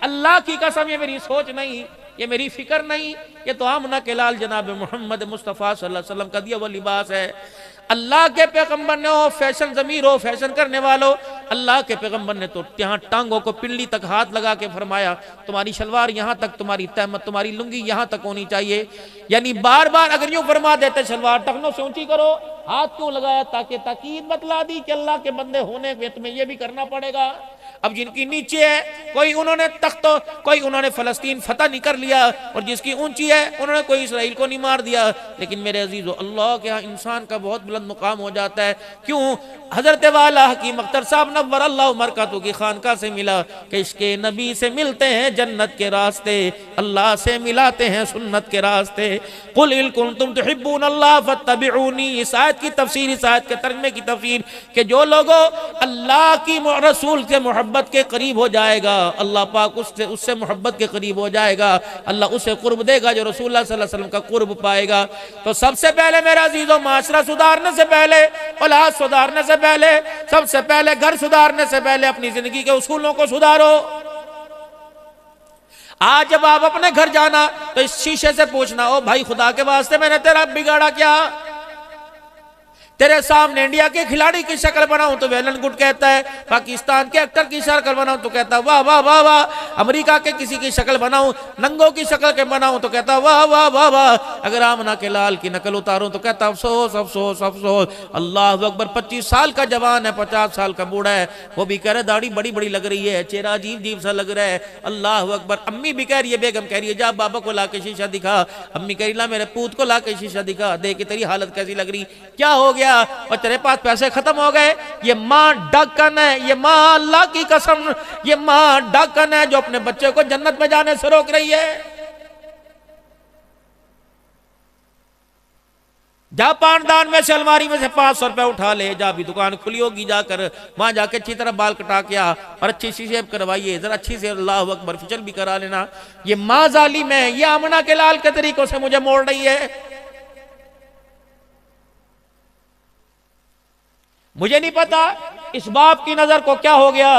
अल्लाह की कसम, ये मेरी सोच नहीं, ये मेरी फिक्र नहीं, ये तो आमना के लाल जनाब मोहम्मद मुस्तफ़ा सल्लल्लाहु अलैहि वसल्लम का दिया वो लिबास है। अल्लाह के पैगंबर ने हो फैशन ज़मीर हो, फैशन करने वालों, अल्लाह के पैगंबर ने तो यहाँ टांगों को पिंडली तक हाथ लगा के फरमाया तुम्हारी शलवार यहाँ तक, तुम्हारी तहमत, तुम्हारी लुंगी यहाँ तक होनी चाहिए। यानी बार बार अगर यूं फरमा देते शलवार टखनों से ऊंची करो, हाथ क्यों लगाया? ताकि ताकीद बतला दी कि अल्लाह के बंदे होने पे तुम्हें ये भी करना पड़ेगा। अब जिनकी नीचे है, कोई उन्होंने तख्त, कोई उन्होंने फलस्तीन फतह नहीं कर लिया, और जिसकी ऊंची है उन्होंने कोई इसराइल को नहीं मार दिया। लेकिन मेरे अजीजों, अल्लाह के यहाँ इंसान का बहुत बुलंद मुकाम हो जाता है। क्यों? हजरत वाला हकीम अख्तर साहब नव्वर अल्लाह मरकतहू की खानका से मिला कि इसके नबी से मिलते हैं जन्नत के रास्ते, अल्लाह से मिलाते हैं सुन्नत के रास्ते। कुल इन कुंतुम तुहिब्बून अल्लाह फत्तबिऊनी, इस आयत की तफसीर, इस आयत के तर्जुमे की तफसीर कि जो लोगों अल्लाह की रसूल से मोहब्बत के करीब हो जाएगा, अल्लाह पाक उससे मोहब्बत के करीब हो जाएगा, अल्लाह उसे कुर्ब देगा जो रसूलुल्लाह सल्लल्लाहु अलैहि वसल्लम का कुर्ब पाएगा। तो सबसे पहले मेरा अजीजों, माशरा सुधारने से पहले, औलाद सुधारने से पहले, सबसे पहले घर सुधारने से पहले अपनी जिंदगी के उसूलों को सुधारो। आज जब आप अपने घर जाना तो इस शीशे से पूछना, ओ भाई खुदा के वास्ते मैंने तेरा बिगाड़ा क्या? तेरे सामने इंडिया के खिलाड़ी की शक्ल बनाऊं तो वेलन गुड कहता है, पाकिस्तान के एक्टर की शक्ल बनाऊं तो कहता वाह वाह वाह वाह, अमेरिका के किसी की शक्ल बनाऊं, नंगों की शक्ल के बनाऊं तो कहता वाह वाह वाह वाह, अगर आमना के लाल की नकल उतारूं तो कहता अफसोस अफसोस अफसोस। अल्लाह अकबर, 25 साल का जवान है, 50 साल का बूढ़ा है, वो भी कह रहा है दाढ़ी बड़ी बड़ी लग रही है, चेहरा अजीब अजीब सा लग रहा है। अल्लाह अकबर। अम्मी भी कह रही है, बेगम कह रही है जा बाबा को ला के शीशा दिखा, अम्मी कह रही ला मेरे पूत को ला के शीशा दिखा, देख तेरी हालत कैसी लग रही, क्या हो गया, और तेरे पास पैसे खत्म हो गए। ये माँ डाकन है, ये माँ अल्लाह की कसम, ये माँ डाकन है जो अपने बच्चे को जन्नत में जाने से रोक रही है। जा पानदान में से अलमारी में से 500 रुपए उठा ले, जा भी दुकान खुली होगी जाकर वहां जाके अच्छी तरह बाल कटा के आ और अच्छी सी शेव करवाइए, जरा अच्छी से अल्लाह अकबर फिचल भी करा लेना। ये माँ जालिम है, ये आमना के लाल के तरीकों से मुझे मोड़ रही है। मुझे नहीं पता इस बाप की नजर को क्या हो गया,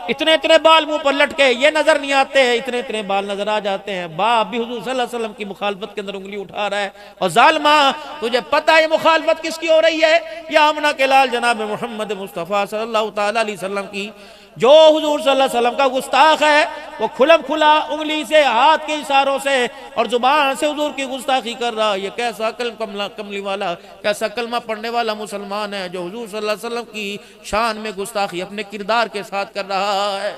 इतने इतने बाल मुंह पर लटके, ये नजर नहीं आते, इतने इतने बाल नजर आ जाते हैं। बाप भी हुजूर सल्लल्लाहु अलैहि वसल्लम की मुखालफत के अंदर उंगली उठा रहा है। और जालिमा, तुझे पता है मुखालफत किसकी हो रही है? ये आमना के लाल जनाब मोहम्मद मुस्तफ़ा सल्लल्लाहु ताला अलैहि वसल्लम की, जो हुजूर सल्लल्लाहु अलैहि वसल्लम का गुस्ताख है, वो खुलम खुला उंगली से, हाथ के इशारों से और जुबान से हुजूर की गुस्ताखी कर रहा। ये कैसा कमली वाला, कैसा कलमा पढ़ने वाला मुसलमान है जो हुजूर सल्लल्लाहु अलैहि वसल्लम की शान में गुस्ताखी अपने किरदार के साथ कर रहा है।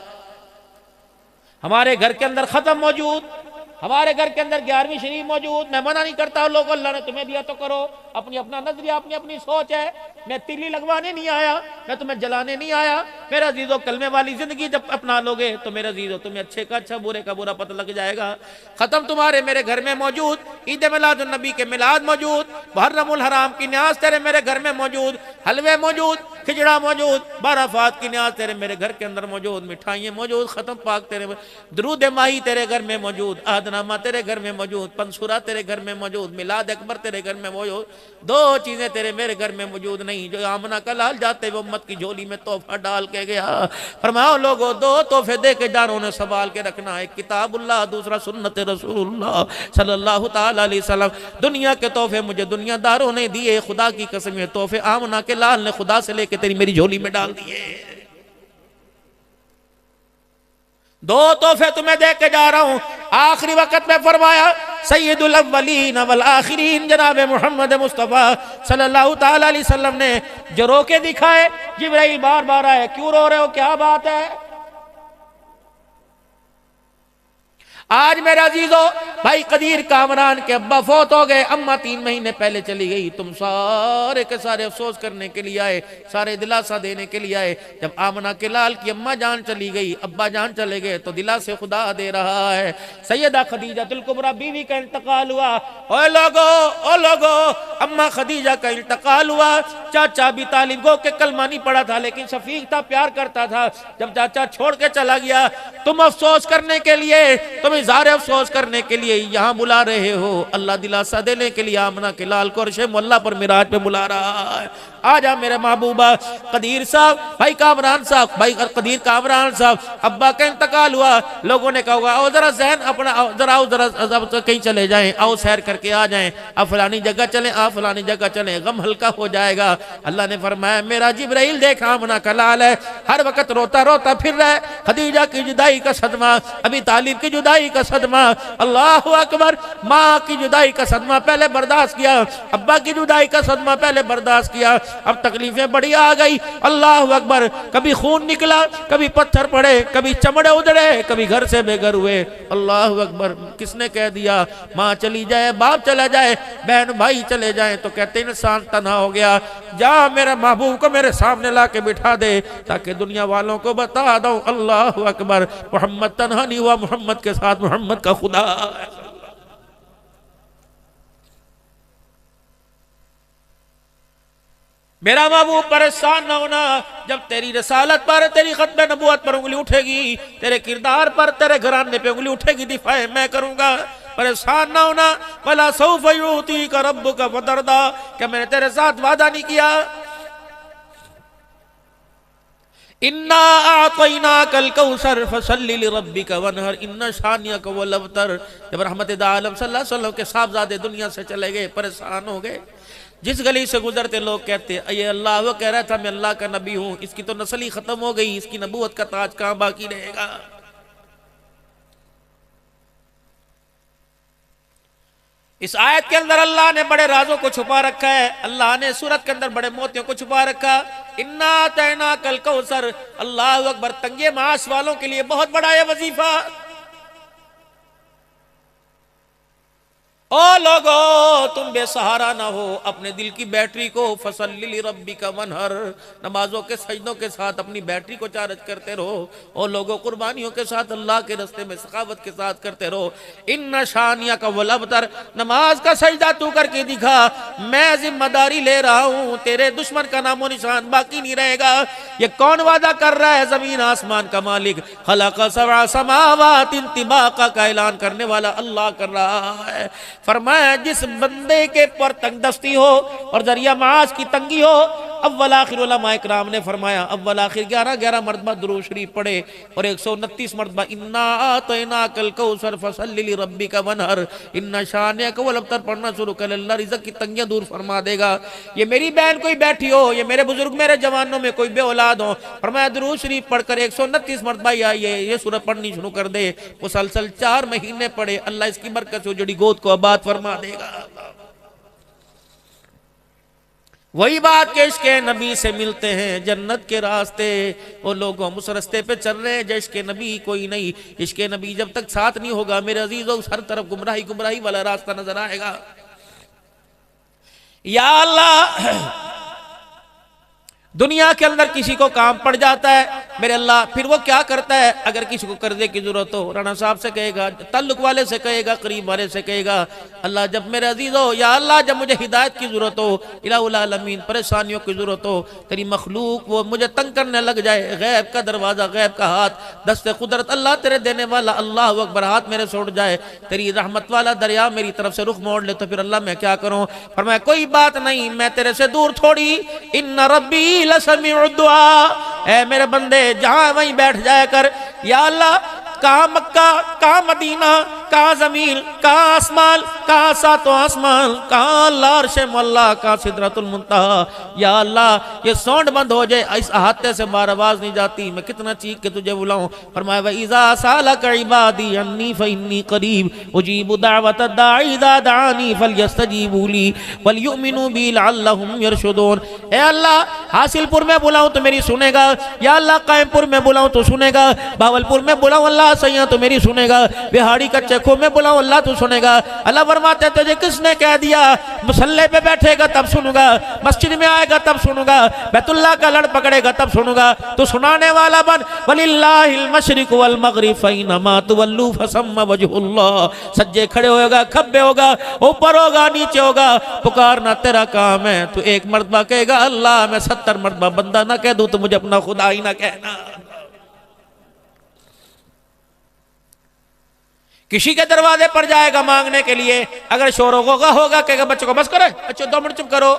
हमारे घर के अंदर खत्म मौजूद, हमारे घर के अंदर 11वीं शरीफ मौजूद। मैं मना नहीं करता, लोग अल्लाह ने तुम्हें दिया तो करो, अपनी अपना नजरिया, अपनी अपनी सोच है। मैं तिल्ली लगवाने नहीं आया, मैं तुम्हें जलाने नहीं आया। मेरे अजीजों, कलमे वाली जिंदगी जब अपना लोगे तो मेरे अजीजों तुम्हें अच्छे का अच्छा, बुरे का बुरा पता लग जाएगा। खत्म तुम्हारे मेरे घर में मौजूद, ईद मिलाद नबी के मिलाद मौजूद, मुहर्रमुल हराम की न्याज तेरे मेरे घर में मौजूद, हलवे मौजूद, खिचड़ा मौजूद, बाराफात की न्याज तेरे मेरे घर के अंदर मौजूद, मिठाइयाँ मौजूद, खत्म पाक तेरे, दरूद माही तेरे घर में मौजूद, नामा तेरे घर में मौजूद, पंसुरा तेरे घर में मौजूद, मिलाद अकबर तेरे घर में मौजूद। दो चीजें तेरे मेरे घर में मौजूद नहीं, जो आमना का लाल जाते वो उम्मत की झोली में तोहफा डाल के गया। फरमाओ लोगों, दो तोहफे दे के जानो ने संभाल के रखना, एक किताबुल्लाह, दूसरा सुन्नत रसूलुल्लाह सल्लल्लाहु ताला अलैहि वसल्लम। दुनिया के तोहफे मुझे दुनियादारों ने दिए, खुदा की कसम है तोहफे आमना के लाल ने खुदा से लेके तेरी मेरी झोली में डाल दिए। दो तोहफे तुम्हें दे के जा रहा हूं, आखिरी वक्त में फरमाया सैयदुल अव्वलीन वल आखिरीन जनाब मोहम्मद मुस्तफ़ा सल्लल्लाहु ताला अलैहि वसल्लम ने जो रो के दिखाए। जिब्राइल बार बार आए, क्यों रो रहे हो, क्या बात है? आज मेरे अजीजों, भाई कदीर कामरान के अब्बा फौत हो गए, अम्मा 3 महीने पहले चली गई। तुम सारे के सारे अफसोस करने के लिए आए, सारे दिलासा देने के लिए आए। जब आमना के लाल की अम्मा जान चली गई, अब्बा जान चले गए, तो दिला से खुदा दे रहा है। सैयदा खदीजातुल कुबरा बीवी का इंतकाल हुआ। ओ लोगो, अम्मा खदीजा का इंतकाल हुआ। चाचा भी तालिब गो के कलमा नहीं पड़ा था, लेकिन शफीक था, प्यार करता था। जब चाचा छोड़ के चला गया, तुम अफसोस करने के लिए, तुम इज़हार अफसोस करने के लिए यहाँ बुला रहे हो। अल्लाह दिलासा देने के लिए आमना के लाल को अर्शे मुअल्ला पर मिराज पे बुला रहा है। आ जा मेरे महबूबा। कदीर साहब, भाई कामरान साहब, भाई कदीर कामरान साहब, अब्बा का इंतकाल हुआ। लोगों ने कहा आओ जरा जहन अपना, जरा कहीं चले जाएं, आओ सैर करके आ जाएं, आप फलानी जगह चलें, आप फलानी जगह चलें, गम हल्का हो जाएगा। अल्लाह ने फरमाया मेरा जिब्राइल देख आमना का लाल है, हर वक्त रोता रोता फिर रहा है। खदीजा की जुदाई का सदमा, अभी तालिब की जुदाई का सदमा, अल्लाह अकबर। माँ की जुदाई का सदमा पहले बर्दाश्त किया, अब्बा की जुदाई का सदमा पहले बर्दाश्त किया, अब तकलीफें बड़ी आ गई। अल्लाह अकबर। कभी खून निकला, कभी पत्थर पड़े, कभी चमड़े उधड़े, कभी घर से बेघर हुए। अल्लाह अकबर। किसने कह दिया माँ चली जाए, बाप चला जाए, बहन भाई चले जाए तो कहते इंसान तन्हा हो गया। जा मेरे महबूब को मेरे सामने ला के बिठा दे, ताकि दुनिया वालों को बता दो अल्लाह अकबर, मोहम्मद तन्हा नहीं हुआ, मोहम्मद के साथ मोहम्मद का खुदा है। मेरा महबूब परेशान न होना, जब तेरी रसालत पर, तेरी खत्म नबूवत पर उंगली उठेगी, तेरे किरदार पर, तेरे घराने पे उंगली उठेगी, दिफाए मैं करूंगा। परेशान ना होना। भला सौफ युती का रब्बु का फतरदा, क्या मैंने तेरे साथ वादा नहीं किया? इन्ना आतैना कल कौसर फसल्लि लिरब्बिका वनहर इन्ना शानियका वल अबतर। जब रहमत आलम सल्लल्लाहु अलैहि वसल्लम के साहबजादे दुनिया से चले गए, परेशान हो गए, जिस गली से गुजरते लोग कहते ये अल्लाह वो कह रहा था मैं अल्लाह का नबी हूं, इसकी तो नस्ल ही खत्म हो गई, इसकी नबूवत का ताज कहां बाकी रहेगा। इस आयत के अंदर अल्लाह ने बड़े राजों को छुपा रखा है। अल्लाह ने सूरत के अंदर बड़े मोतियों को छुपा रखा। इन्ना तैना कल कौसर, अल्लाह अकबर, तंगे मास वालों के लिए बहुत बड़ा है वजीफा। ओ लोगो तुम बेसहारा ना हो, अपने दिल की बैटरी को फसल्ली रब्बिका वनहर, नमाजों के सजदों के साथ अपनी बैटरी को चार्ज करते रहो। ओ लोगो कुर्बानियों के साथ अल्लाह के रास्ते में सखावत के साथ करते रहो। इन शानिया का वल अबतर, नमाज का सजदा तू करके दिखा, मैं जिम्मेदारी ले रहा हूं, तेरे दुश्मन का नामो निशान बाकी नहीं रहेगा। ये कौन वादा कर रहा है? जमीन आसमान का मालिक, खलक़ सबअ समावातिन तिबाका का ऐलान करने वाला अल्लाह कर रहा है। फरमाया जिस बंदे के पर तंगदस्ती हो और जरिया मास की तंगी हो, अव्वल आखिर उलमा इकराम ने फरमाया अव्वल आखिर 11 मरतबा दुरूद शरीफ पढ़े और 129 मरतबा इन्ना आतैनाकल कौसर फसल्ली लिरब्बिका वनहर इन्ना शानिअक वल अबतर पढ़ना शुरू कर, अल्लाह रिज़्क़ की तंगियां दूर फरमा देगा। ये मेरी बहन कोई बैठी हो, ये मेरे बुजुर्ग मेरे जवानों में कोई बे औलाद हो, फरमाया दुरूद शरीफ पढ़कर 129 मरतबा ये सूरत पढ़नी शुरू कर दे, मुसलसल 4 महीने पढ़े, अल्लाह इसकी बरकत से जुड़ी गोद को आबाद फरमा देगा। वही बात के इश्क़ नबी से मिलते हैं जन्नत के रास्ते। वो लोग हम उस रास्ते पे चल रहे हैं जो इश्क़ नबी कोई नहीं। इश्क़ नबी जब तक साथ नहीं होगा मेरे अजीजों, हर तरफ गुमराही गुमराही वाला रास्ता नजर आएगा। या अल्लाह, दुनिया के अंदर किसी को काम पड़ जाता है मेरे अल्लाह, फिर वो क्या करता है? अगर किसी को कर्जे की जरूरत हो, राणा साहब से कहेगा, ताल्लुक वाले से कहेगा, करीब वाले से कहेगा, अल्लाह जब मेरे अजीज हो, या अल्लाह जब मुझे हिदायत की जरूरत हो, इलाहुल आलमीन परेशानियों की जरूरत हो, तेरी मखलूक वो मुझे तंग करने लग जाए, गैब का दरवाजा, गैब का हाथ, दस्ते कुदरत अल्लाह तेरे देने वाला, अल्लाह अकबर, हाथ मेरे छोड़ जाए, तेरी रहमत वाला दरिया मेरी तरफ से रुख मोड़ ले, तो फिर अल्लाह मैं क्या करूं? फरमाया कोई बात नहीं, मैं तेरे से दूर थोड़ी, इन्ना रब्बी लसमीउ दुआ, ऐ मेरे बंदे जहां वहीं बैठ जाया कर। या अल्लाह, कहाँ मक्का, कहाँ मदीना, कहाँ जमीन, कहाँ आसमान, कहाँ सातों आसमान, कहाँ अल्लाह अर्श मौला, कहाँ सिदरतुल मुंतहा। या अल्लाह ये साउंड बंद हो जाए, इस अहाते से बार आवाज नहीं जाती, मैं कितना चीख के तुझे बुलाऊं। फरमाया व इज़ा सालक इबादी अन्नी फइन्नी करीब उजीबु दावत दाई इज़ा दानी फलयस्तजीबू ली वलयुमिनु बी लअल्लहुम यरशुदून। ए अल्लाह, हासिलपुर में बुलाऊं तो मेरी सुनेगा, या अल्लाह कायमपुर में बुलाऊं तो सुनेगा, भावलपुर में बुलाऊं अल्लाह सैया तो मेरी सुनेगा, बिहाड़ी कच्चे खो में बुलाऊं अल्लाह तो सुनेगा। अल्लाह फरमाते तुझे किसने कह दिया मुसल्ले पे बैठेगा तब सुनूंगा, मस्जिद में आएगा तब सुनूंगा, बैतुल्लाह का लड़ पकड़ेगा तब सुनूंगा। तो सुनाने वाला बन, वलिल्लाहिल मशरिक वल मगरिब फैनमा तुवल्लू फसम्मा वजहुल्लाह। सज्जे खड़े होगा, खब्बे होगा, ऊपर होगा, नीचे होगा, पुकारना तेरा काम है। तू एक मर्तबा कहेगा अल्लाह, मैं 70 मर्तबा बंदा ना कह दूं तो मुझे अपना खुदा ही ना कहना। किसी के दरवाजे पर जाएगा मांगने के लिए, अगर शोर होगा कहेगा बच्चों को बस करो, बच्चों 2 मिनट चुप करो।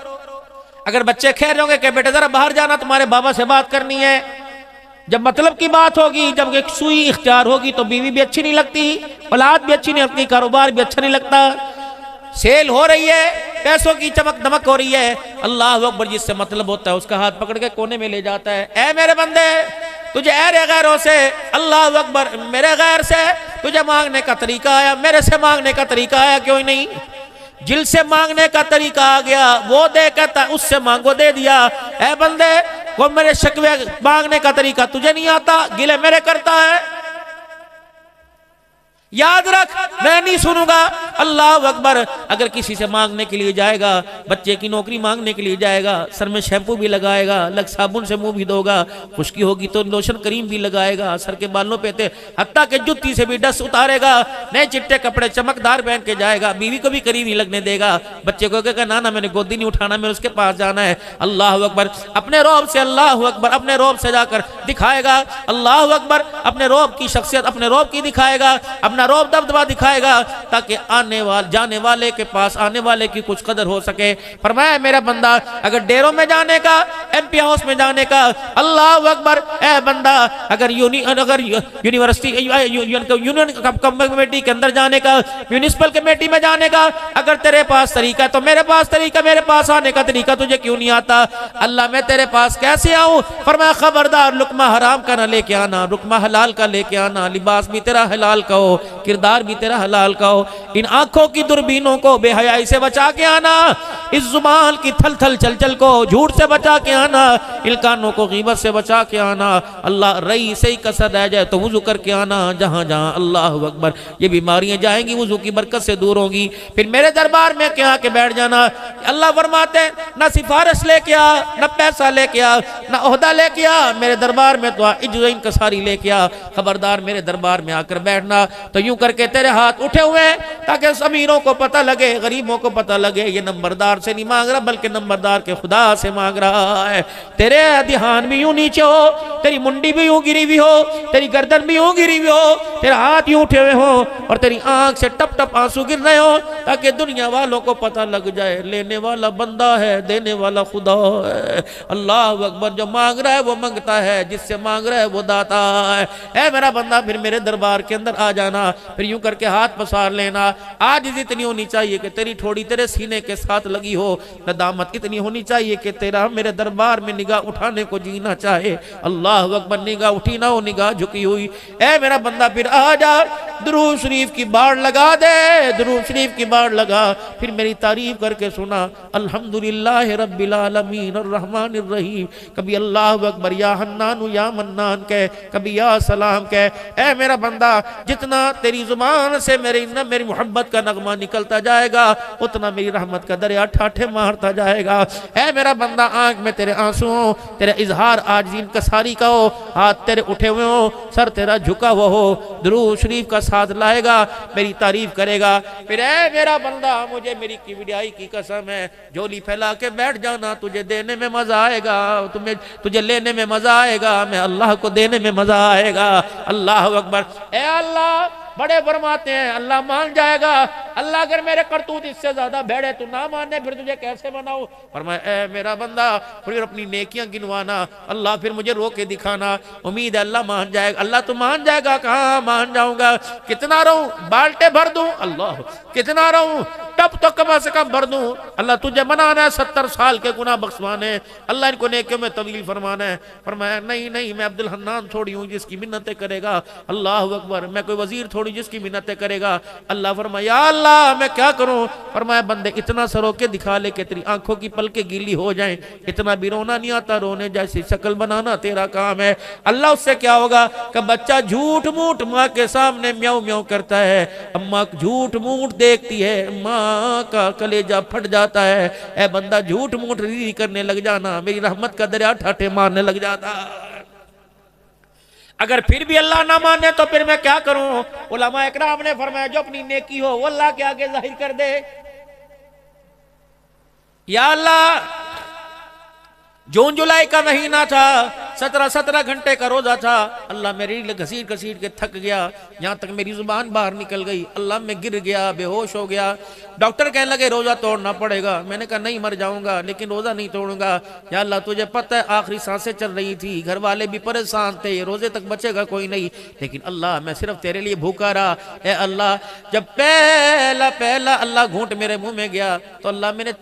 अगर बच्चे खेल रहे होंगे कि बेटा जरा बाहर जाना, तुम्हारे बाबा से बात करनी है। जब मतलब की बात होगी, जब एक सुई इख्तियार होगी तो बीवी भी अच्छी नहीं लगती, औलाद भी अच्छी नहीं लगती, कारोबार भी अच्छा नहीं लगता। सेल हो रही है, पैसों की चमक दमक हो रही है, अल्लाह अकबर जिससे मतलब होता है उसका हाथ पकड़ के कोने में ले जाता है। ऐ मेरे बंदे, तुझे ऐरे गैरों से, अल्लाह अकबर, मेरे गैर से तुझे मांगने का तरीका आया, मेरे से मांगने का तरीका आया क्यों नहीं? जिल से मांगने का तरीका आ गया, वो दे कहता उससे मांगो दे दिया। ऐ बंदे, वो मेरे शिकवे मांगने का तरीका तुझे नहीं आता, गिले मेरे करता है। याद रख, मैं नहीं सुनूंगा। अल्लाह अकबर, अगर किसी से मांगने के लिए जाएगा, बच्चे की नौकरी मांगने के लिए जाएगा, सर में शैम्पू भी लगाएगा, लग साबुन से मुंह भी धोगा, खुश्की होगी तो लोशन करीम भी लगाएगा, सर के बालों पे हत्ता के जुत्ती से भी डस उतारेगा, नए चिट्टे कपड़े चमकदार पहन के जाएगा, बीवी को भी करीब नहीं लगने देगा, बच्चे को कहेगा ना ना मैंने गोदी नहीं उठाना, मैं उसके पास जाना है। अल्लाह अकबर, अपने रौब से, अल्लाह अकबर, अपने रौब से जाकर दिखाएगा। अल्लाह अकबर, अपने रौब की शख्सियत अपने रौब की दिखाएगा, अपने अपना रौब दबदबा दिखाएगा ताकि जाने वाले के पास आने वाले की कुछ कदर हो सके। फरमाया मेरा बंदा अगर डेरों में जाने का, MP हाउस में जाने का, अल्लाह अकबर, ए बंदा अगर यूनिवर्सिटी यूनियन कमेटी के अंदर जाने का, म्यूनिसिपल कमेटी में जाने का अगर तेरे पास तरीका तो मेरे पास तरीका, मेरे पास आने का तरीका तुझे क्यों नहीं आता? अल्लाह मैं तेरे पास कैसे आऊं? फरमाया खबरदार लुकमा हराम का ना लेके आना, लुकमा हलाल का लेके आना, लिबास भी तेरा हलाल का हो, किरदार भी तेरा हलाल का हो। इन आंखों की दूरबीनों को बेहयाई से बचा के आना, इस जुबान की थल थल चल चल को झूठ से बचा के आना, इन कानों को गीबत से बचा के आना। अल्लाह रई से ही कसर रह जाए तो वुजू करके आना, जहां जहां अल्लाह अकबर ये बीमारियां जाएंगी वुजू की बरकत से दूर होंगी। फिर मेरे दरबार में क्या के बैठ जाना। अल्लाह फरमाते ना सिफारिश लेके आ, ना पैसा लेके आ, ना ओहदा लेके आ, मेरे दरबार में तो इज्जत कसारी लेके आ। खबरदार मेरे दरबार में आकर बैठना तो यूं करके तेरे हाथ उठे हुए ताकि अमीरों को पता लगे, गरीबों को पता लगे ये नंबरदार से नहीं मांग रहा बल्कि नंबरदार के खुदा से मांग रहा है। तेरे ध्यान भी यूं नीचे हो, तेरी मुंडी भी यूं गिरी हुई हो, तेरी गर्दन भी यूं गिरी हुई हो, तेरा हाथ यूं उठे हुए हो और तेरी आंख से टप टप आंसू गिर रहे हो ताकि दुनिया वालों को पता लग जाए लेने वाला बंदा है, देने वाला खुदा है। अल्लाह अकबर, जो मांग रहा है वो मंगता है, जिससे मांग रहा है वो दाता है। ऐ मेरा बंदा फिर मेरे दरबार के अंदर आ जाना, फिर यूं करके हाथ पसार लेना। आज इतनी होनी चाहिए कि तेरी ठोड़ी तेरे सीने के साथ लगी हो, नदामत इतनी होनी चाहिए कि तेरा मेरे दरबार में निगाह उठाने को जीना चाहे। अल्लाह अकबर, निगाह उठी ना हो, निगाह झुकी हुई। ऐ मेरा बंदा फिर आ जा, दुरूद शरीफ की बाढ़ लगा दे, दुरूद शरीफ की बाढ़ लगा, फिर मेरी तारीफ करके सुना अल्हम्दुलिल्लाह रब्बिल आलमीन अर्रहमानिर रहीम। कभी अल्लाह अकबर या हन्नान या मन्नान कह, कभी या सलाम कह। ऐ मेरा बंदा जितना तेरी जुबान से मेरी मोहब्बत का नगमा निकलता जाएगा उतना मेरी रहमत का दरिया ठाठे मारता जाएगा। ऐ मेरा बंदा आंख में तेरे आंसुओं, तेरा इजहार आज इनकसारी का हो, हाथ तेरे उठे हुए हो, सर तेरा झुका हुआ हो, दुरूद शरीफ का साथ लाएगा, मेरी तारीफ करेगा। फिर ऐ मेरा बंदा मुझे मेरी किबरियाई की कसम है, झोली फैला के बैठ जाना, तुझे देने में मजा आएगा, तुझे लेने में मजा आएगा, मैं अल्लाह को देने में मजा आएगा। अल्लाह अकबर। ए अल्लाह बड़े फरमाते हैं अल्लाह मान जाएगा। अल्लाह अगर मेरे करतूत इससे ज्यादा भेड़े तू ना माने फिर तुझे कैसे बनाओ? फरमाया ए मेरा बंदा फिर अपनी नेकियां गिनवाना, अल्लाह फिर मुझे रो के दिखाना, उम्मीद है अल्लाह मान जाएगा। अल्लाह तो मान जाएगा, कहाँ मान जाऊंगा? कितना रहूं? बाल्टे भर दूं? अल्लाह कितना रहूं? टब तो कम से कम भर दूं। अल्लाह तुझे मनाना है 70 साल के गुनाह बख्शवाने, अल्लाह इनको नेकियों में तवील फरमाना है। फरमाया नहीं नहीं, मैं अब्दुल हन्नान थोड़ी हूँ जिसकी मिन्नतें करेगा। अल्लाह अकबर, मैं कोई वजीर थोड़ी जिसकी मिन्नतें करेगा। अल्लाह फरमाया अल्लाह मैं क्या करूं? फरमाया बंदे इतना सरो के दिखा ले कि तेरी आंखों की पलके गीली हो जाएं, इतना भी रोना नहीं आता, रोने जैसी शक्ल बनाना तेरा काम है। अल्लाह उससे क्या होगा कि बच्चा झूठ मूठ माँ के सामने म्याऊं म्याऊं करता है, अम्मा झूठ मूठ देखती है, माँ का कलेजा फट जाता है। ए बंदा झूठ मूठ री करने लग जाना, मेरी रहमत का दरिया ठाठे मारने लग जाता। अगर फिर भी अल्लाह ना माने तो फिर मैं क्या करूं? उलमा इकराम ने फरमाया जो अपनी नेकी हो वो अल्लाह के आगे जाहिर कर दे। या अल्लाह जून जुलाई का महीना था, 17 घंटे का रोजा था, अल्लाह मेरी घसीट घसीट के थक गया, यहाँ तक मेरी जुबान बाहर निकल गई, अल्लाह मैं गिर गया, बेहोश हो गया। डॉक्टर कहने लगे रोजा तोड़ना पड़ेगा। मैंने कहा नहीं मर जाऊंगा लेकिन रोजा नहीं तोड़ूंगा। या अल्लाह तुझे पता है आखिरी सांसें चल रही थी, घर वाले भी परेशान थे, रोजे तक बचेगा कोई नहीं, लेकिन अल्लाह मैं सिर्फ तेरे लिए भूखा रहा। ए अल्लाह जब पहला पहला अल्लाह घूंट मेरे मुंह में गया तो अल्लाह मैंने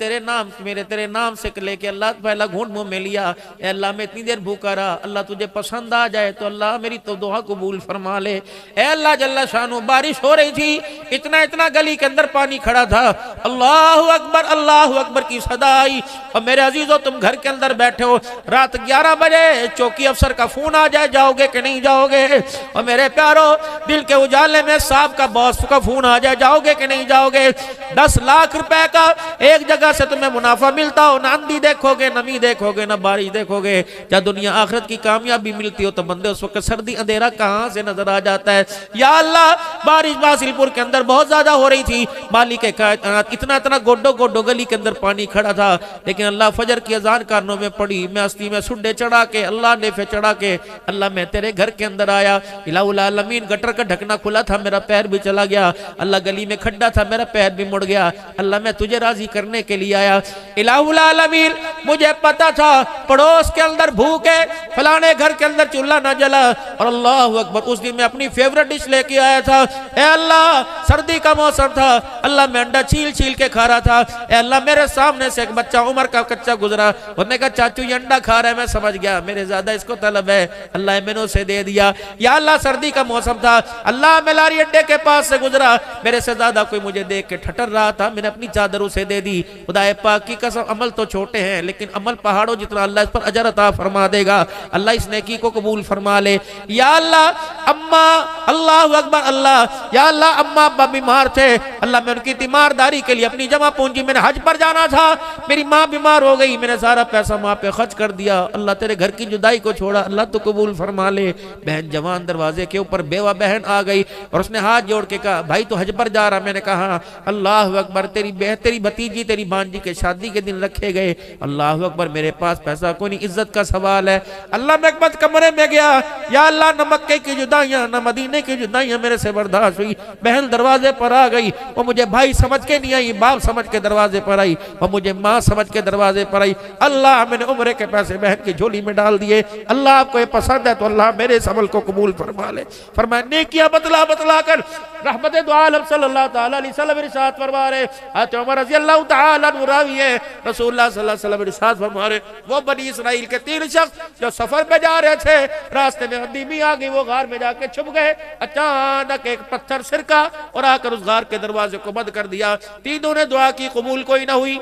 तेरे नाम से लेके अल्लाह पहला घूंट मुंह में लिया। ए अल्लाह मैं इतनी देर भूखा रहा, अल्लाह तुझे पसंद आ जाए तो अल्लाह मेरी तो दुआ कबूल फरमा ले। ए अल्लाह जल्ला शानू, बारिश हो रही थी, इतना गली के अंदर पानी खड़ा था, अल्लाह अकबर की सदा आई। और मेरे अजीजों तुम घर के अंदर बैठे हो, रात 11 बजे चौकी अफसर का फोन आ जाए जाओगे कि नहीं जाओगे? और मेरे प्यारो दिल के उजाले में साहब का बॉस का फोन आ जाए जाओगे कि नहीं जाओगे? 10 लाख रुपए का एक जगह से तुम्हें मुनाफा मिलता हो, ना आंधी देखोगे, नमी देखोगे, ना बारिश देखोगे, क्या दुनिया आखिरत आखिरत की कामयाबी मिलती हो तो बंदे उस वक्त सर्दी अंधेरा कहाँ से नजर आ जाता है। या अल्लाह बारिश बासिलपुर के अंदर बहुत ज्यादा हो रही थी, मालिक कायनात इतना इतना गोडो गोडो गली के अंदर पानी खड़ा था, लेकिन अल्लाह फजर की अजान कानों में पड़ी, मैं हस्ती में सुड्डे चढ़ा के अल्लाह नेफे चढ़ा के अल्लाह मैं तेरे घर के अंदर आया। इलाहुल आलमीन गटर का ढकना खुला था, मेरा पैर भी चला गया। अल्लाह गली में खड्डा था, मेरा पैर भी मुड़ गया। अल्लाह मैं तुझे राजी करने के लिए आया। इलाहुल आलमीन मुझे पता था पड़ोस के अंदर भूख है, फलाने घर के अंदर चूल्हा ना जला, और अल्लाह अकबर उस दिन मैं अपनी फेवरेट डिश लेके आया था। ए अल्लाह सर्दी का मौसम था, अल्लाह मैं अंडा छील छील के खा रहा था। ए अल्लाह मेरे सामने से एक बच्चा उम्र का कच्चा गुजरा, उसने कहा चाचू ये अंडा खा रहा है, मैं समझ गया मेरे ज्यादा इसको तलब है, अल्लाह मैंने उसे दे दिया। या अल्लाह सर्दी का मौसम था, अल्लाह मैं लारी अड्डे के पास से गुजरा, मेरे से ज्यादा कोई मुझे देख के ठटर रहा था, मैंने अपनी चादर उसे दे दी। खुदाए पाक की कसम अमल तो छोटे हैं लेकिन अमल पहाड़ों जितना, अल्लाह इस पर अजर अता फरमा देगा, अल्लाह इस नेकी को कबूल फरमा ले। या अल्लाह अम्मा, अल्लाह अकबर अल्लाह, या अल्लाह अम्मा अब्बा बीमार थे, अल्लाह मैं उनकी तीमारदारी के लिए अपनी जमा पूंजी, मैंने हज पर जाना था, मेरी माँ बीमार हो गई, मैंने सारा पैसा माँ पे खर्च कर दिया। अल्लाह तेरे घर की जुदाई को छोड़ा, अल्लाह तो कबूल फरमा ले। बहन जवान दरवाजे के ऊपर बेवा बहन आ गई और उसने हाथ जोड़ के कहा भाई तो हज पर जा रहा, मैंने कहा अल्लाह अकबर तेरी भतीजी तेरी भांजी के शादी के दिन रखे गए, अल्लाह अकबर मेरे पास पैसा कोई नहीं, इज्जत का सवाल है। अल्लाह मैं एक कमरे में गया, या अल्लाह न मक्के की जुदाइयां न मदीने की जुदाइयां मेरे से बर्दाश्त हुई। बहन दरवाजे पर आ गई, वो मुझे भाई समझ के नहीं आई, बाप समझ के दरवाजे पर आई, वो मुझे माँ समझ के दरवाजे पर आई। अल्लाह मैंने उम्रे के पैसे बहन की झोली में डाल दिए। अल्लाह आपको ये पसंद है तो अल्लाह मेरे इस अमल को कबूल फरमा ले। फरमाया नेकियां बतला बतला कर रहमत दो आलम सल्लल्लाहु तआला अलैहि वसल्लम इरशाद फरमा रहे, हज़रत उमर रज़ी अल्लाह तआला अन्हु रावी है, रसूलुल्लाह सल्लल्लाहु अलैहि वसल्लम इरशाद फरमा रहे, वो बनी इसराइल के 3 शख्स जो सफर पे जा रहे थे, रास्ते में हदीमी आ गई, वो गार में जाके छुप गए। अचानक एक पत्थर सिरका और आकर उस गार के दरवाजे को बंद कर दिया। तीनों ने दुआ की, कबूल कोई ना हुई।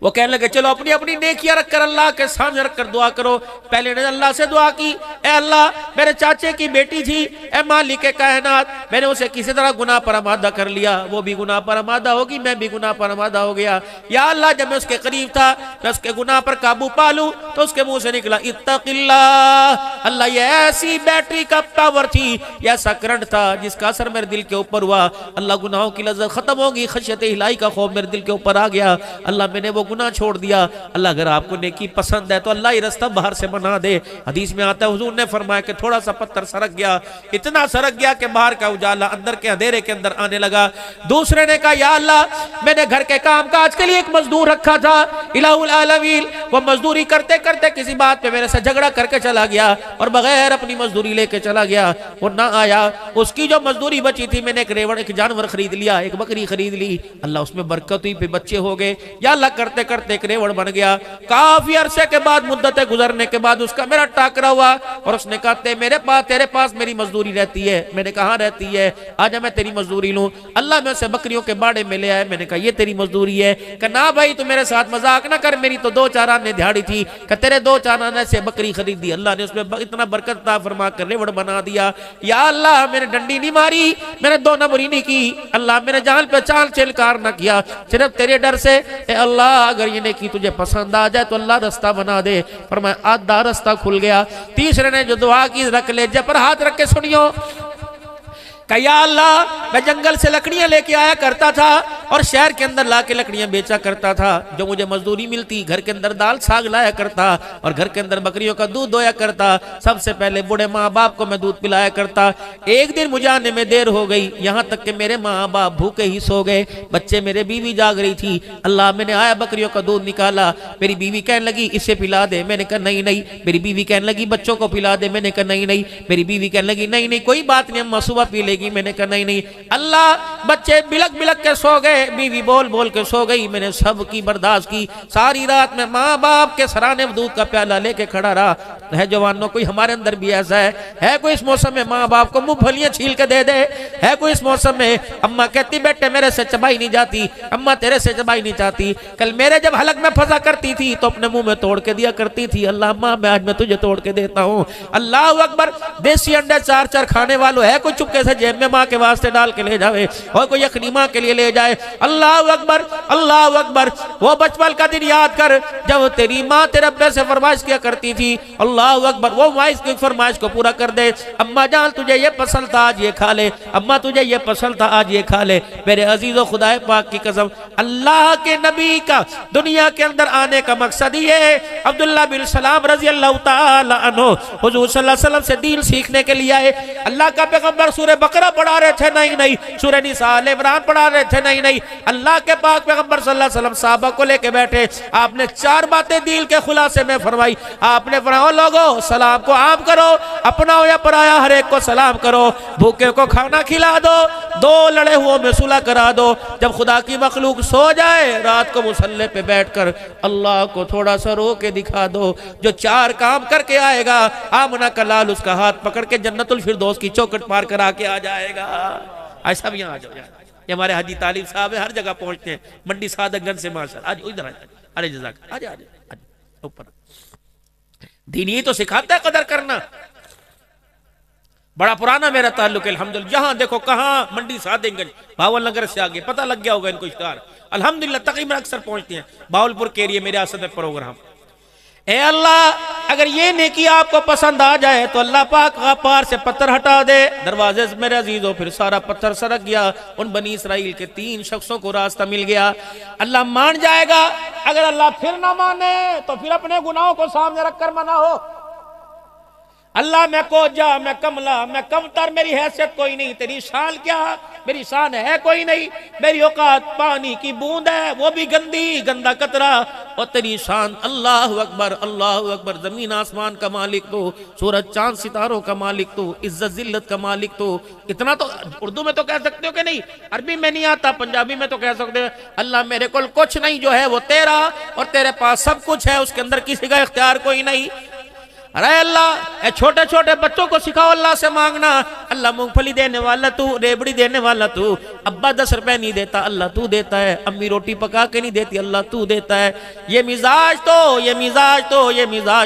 वो कहने लगे चलो अपनी अपनी नेकियां रखकर अल्लाह के सामने रखकर दुआ करो। पहले ने अल्लाह से दुआ की, ए अल्लाह मेरे चाचे की बेटी थी, ए मालिक के कायनात मैंने उसे किसी तरह गुनाह पर आमादा कर लिया, वो भी गुनाह पर आमादा होगी, मैं भी गुनाह पर आमादा हो गया। या अल्लाह जब मैं उसके करीब था मैं उसके गुनाह पर काबू पा लूं तो उसके मुंह से निकला इत्तक़िल्लाह। अल्लाह ये ऐसी बैटरी का पावर थी, ये ऐसा करंट था जिसका असर मेरे दिल के ऊपर हुआ। अल्लाह गुनाहों की लज्जत खत्म होगी, खशियत इलाही का खौफ मेरे दिल के ऊपर आ गया। अल्लाह मैंने वो गुनाह छोड़ दिया। अल्लाह अगर आपको नेकी पसंद है तो अल्लाह ही रास्ता बाहर से बना दे। हदीस में आता है हुजूर ने फरमाया कि थोड़ा सा पत्थर सरक गया, इतना सरक गया कि बाहर का उजाला अंदर के अंधेरे के अंदर आने लगा। दूसरे ने कहा या अल्लाह मैंने घर के काम काज के लिए एक मजदूर रखा था, इलाहुल आलमीन वो मजदूरी करते करते किसी बात पे मेरे से झगड़ा करके चला गया और बगैर अपनी मजदूरी लेके चला गया, वो ना आया। उसकी जो मजदूरी बची थी मैंने एक रेवड़ एक जानवर खरीद लिया, एक बकरी खरीद ली। अल्लाह उसमें बरकत हुई, फिर बच्चे हो गए। या अल्लाह करते करते एक रेवड़ बन गया। काफी अरसे के बाद मुद्दत गुजरने के बाद उसका मेरा टाकरा हुआ और उसने कहा तेरे पास मेरी मजदूरी रहती है। मैंने कहा रहती है, आजा मैं तेरी मजदूरी लूं। अल्लाह में से बकरियों के बाड़े में ले आए। मैंने कहा ये तेरी मजदूरी है। कहा ना भाई तू मेरे साथ मजाक ना कर, मेरी तो 2-4 आने दिहाड़ी थी। कहा तेरे 2-4 आने से बकरी खरीदी, अल्लाह ने उसमें इतना बरकत अता फरमा कर रेवड़ बना दिया। या अल्लाह मैंने डंडी नहीं मारी, मैंने 2 नंबरी नहीं की, अल्लाह मैंने जान पहचान चिलकार ना किया, सिर्फ तेरे डर से। अल्लाह अगर ये नेकी तुझे पसंद आ जाए तो अल्लाह रास्ता बना दे। फरमाया आधा रास्ता खुल गया। तीसरे ने जो दुआ की रख ले जब पर हाथ रख के सुनियो, कहा या अल्लाह मैं जंगल से लकड़ियां लेके आया करता था और शहर के अंदर लाके लकड़ियां बेचा करता था, जो मुझे मजदूरी मिलती घर के अंदर दाल साग लाया करता और घर के अंदर बकरियों का दूध दोया करता। सबसे पहले बूढ़े माँ बाप को मैं दूध पिलाया करता। एक दिन मुझे आने में देर हो गई, यहाँ तक कि मेरे माँ बाप भूखे ही सो गए, बच्चे मेरे बीवी जाग रही थी। अल्लाह मैंने आया बकरियों का दूध निकाला, मेरी बीवी कहने लगी इसे पिला दे। मैंने कहा नहीं नहीं। मेरी बीवी कहने लगी बच्चों को पिला दे। मैंने कहा नहीं नहीं। मेरी बीवी कहने लगी नहीं नहीं कोई बात नहीं, अम्मा सुबह पी लेगी। मैंने कहा नहीं नहीं। अल्लाह बच्चे बिलक बिलक के सो गए, बीवी बोल बोल के सो गई। मैंने सब की बर्दाश्त की। सारी रात में माँ बाप के सराने दूध का प्याला लेके खड़ा रहा। है जवानों कोई हमारे अंदर भी ऐसा है कोई इस मौसम में माँ बाप को मूंगफलियां छील के दे दे, है कोई इस मौसम में अम्मा कहती बेटे मेरे से चबाई नहीं जाती, अम्मा तेरे से चबाई नहीं चाहती। कल मेरे जब हलक में फंसा करती थी तो अपने मुंह में तोड़ के दिया करती थी, अल्लाह अम्मा मैं आज मैं तुझे तोड़ के देता हूँ। अल्लाह अकबर। देसी अंडे 4-4 खाने वालों है कोई चुपके से जेब में माँ के वास्ते डाल के ले जावे और कोई यखनी माँ के लिए ले जाए। अल्लाह अकबर अल्लाह अकबर। वो बचपन का दिन याद कर जब तेरी माँ तेरे अब्बे से फरमाइश किया करती थी अल्लाह अकबर। वो वाइस की फरमाइश को पूरा कर दे। अम्मा जान तुझे ये पसंद था आज ये खा ले, अम्मा तुझे ये पसंद था आज ये खा ले। मेरे अजीजों खुदाए पाक की कसम, अल्लाह के नबी का दुनिया के अंदर आने का मकसद ये है। अब्दुल्ला बिन सलाम रजी अल्लाह तआला अन्हु हुजूर सल्लल्लाहु अलैहि वसल्लम से दीन सीखने के लिए आए। अल्लाह का पैगंबर सूरह बकरा पढ़ा रहे थे, नहीं नहीं। सूरह निसा आल इमरान पढ़ा रहे थे, नहीं नहीं। अल्लाह के पाक पैगंबर सल्लल्लाहु अलैहि वसल्लम साहबा को लेके बैठे। आपने चार बातें दीन के खुलासे में फरमाई। आपने फरमाया लोगो सलाम को आम करो, अपना हो या पराया हर एक को सलाम करो, भूखे को खाना खिला दो, दो लड़े हुओं में सुलह करा दो। जब खुदा की मखलूक सो जाए रात को मुसल्ले पे बैठकर अल्लाह को थोड़ा सा रो के दिखा दो। जो चार काम करके आएगा आमना का लाल उसका हाथ पकड़ के जन्नतुल फिरदौस की चौखट पार करा के आ जाएगा। ऐसा भी यहाँ आ जाओ, ये हमारे हाजी तालिब साहब है, हर जगह पहुंचते हैं, मंडी सादतगंज से माशा। आज इधर अरे जज़ाक आजा आजा ऊपर। दीन ही तो सिखाता है कदर करना। बड़ा पुराना मेरा ताल्लुक अल्हम्दुलिल्लाह, जहां देखो कहां मंडी सादतगंज भावल नगर से आगे पता लग गया होगा इनको इश्तार। अल्हम्दुलिल्लाह तकरीबन अक्सर पहुंचते हैं बावलपुर के एरिया में रियासत में प्रोग्राम। ए अल्लाह अगर ये नेकी आपको पसंद आ जाए तो अल्लाह पाक पार से पत्थर हटा दे। दरवाजे से मेरे अजीजों फिर सारा पत्थर सरक गया। उन बनी इसराइल के 3 शख्सों को रास्ता मिल गया। अल्लाह मान जाएगा। अगर अल्लाह फिर ना माने तो फिर अपने गुनाहों को सामने रखकर मना हो। अल्लाह मैं कोजा, मैं कमला, मैं कमतर, मेरी हैसियत कोई नहीं। तेरी शान क्या? मेरी शान है कोई नहीं। मेरी औकात पानी की बूंद है, वो भी गंदी, गंदा कतरा। और तेरी शान अल्लाह अकबर, अल्लाह अकबर। जमीन आसमान का मालिक तो, सूरज चांद सितारों का मालिक तो, इज्जत जिल्लत का मालिक तो। इतना तो उर्दू में तो कह सकते हो कि नहीं? अरबी में नहीं आता, पंजाबी में तो कह सकते हो अल्लाह मेरे को कुछ नहीं, जो है वो तेरा, और तेरे पास सब कुछ है, उसके अंदर किसी का इख्तियार कोई नहीं। अरे अल्लाह छोटे छोटे बच्चों को सिखाओ अल्लाह से मांगना। अल्लाह मूंगफली देने वाला तू, रेबड़ी देने वाला तू। अब्बा 10 रुपए नहीं देता, अल्लाह तू देता है। अम्मी रोटी पका के नहीं देती, अल्लाह तू देता है। ये मिजाज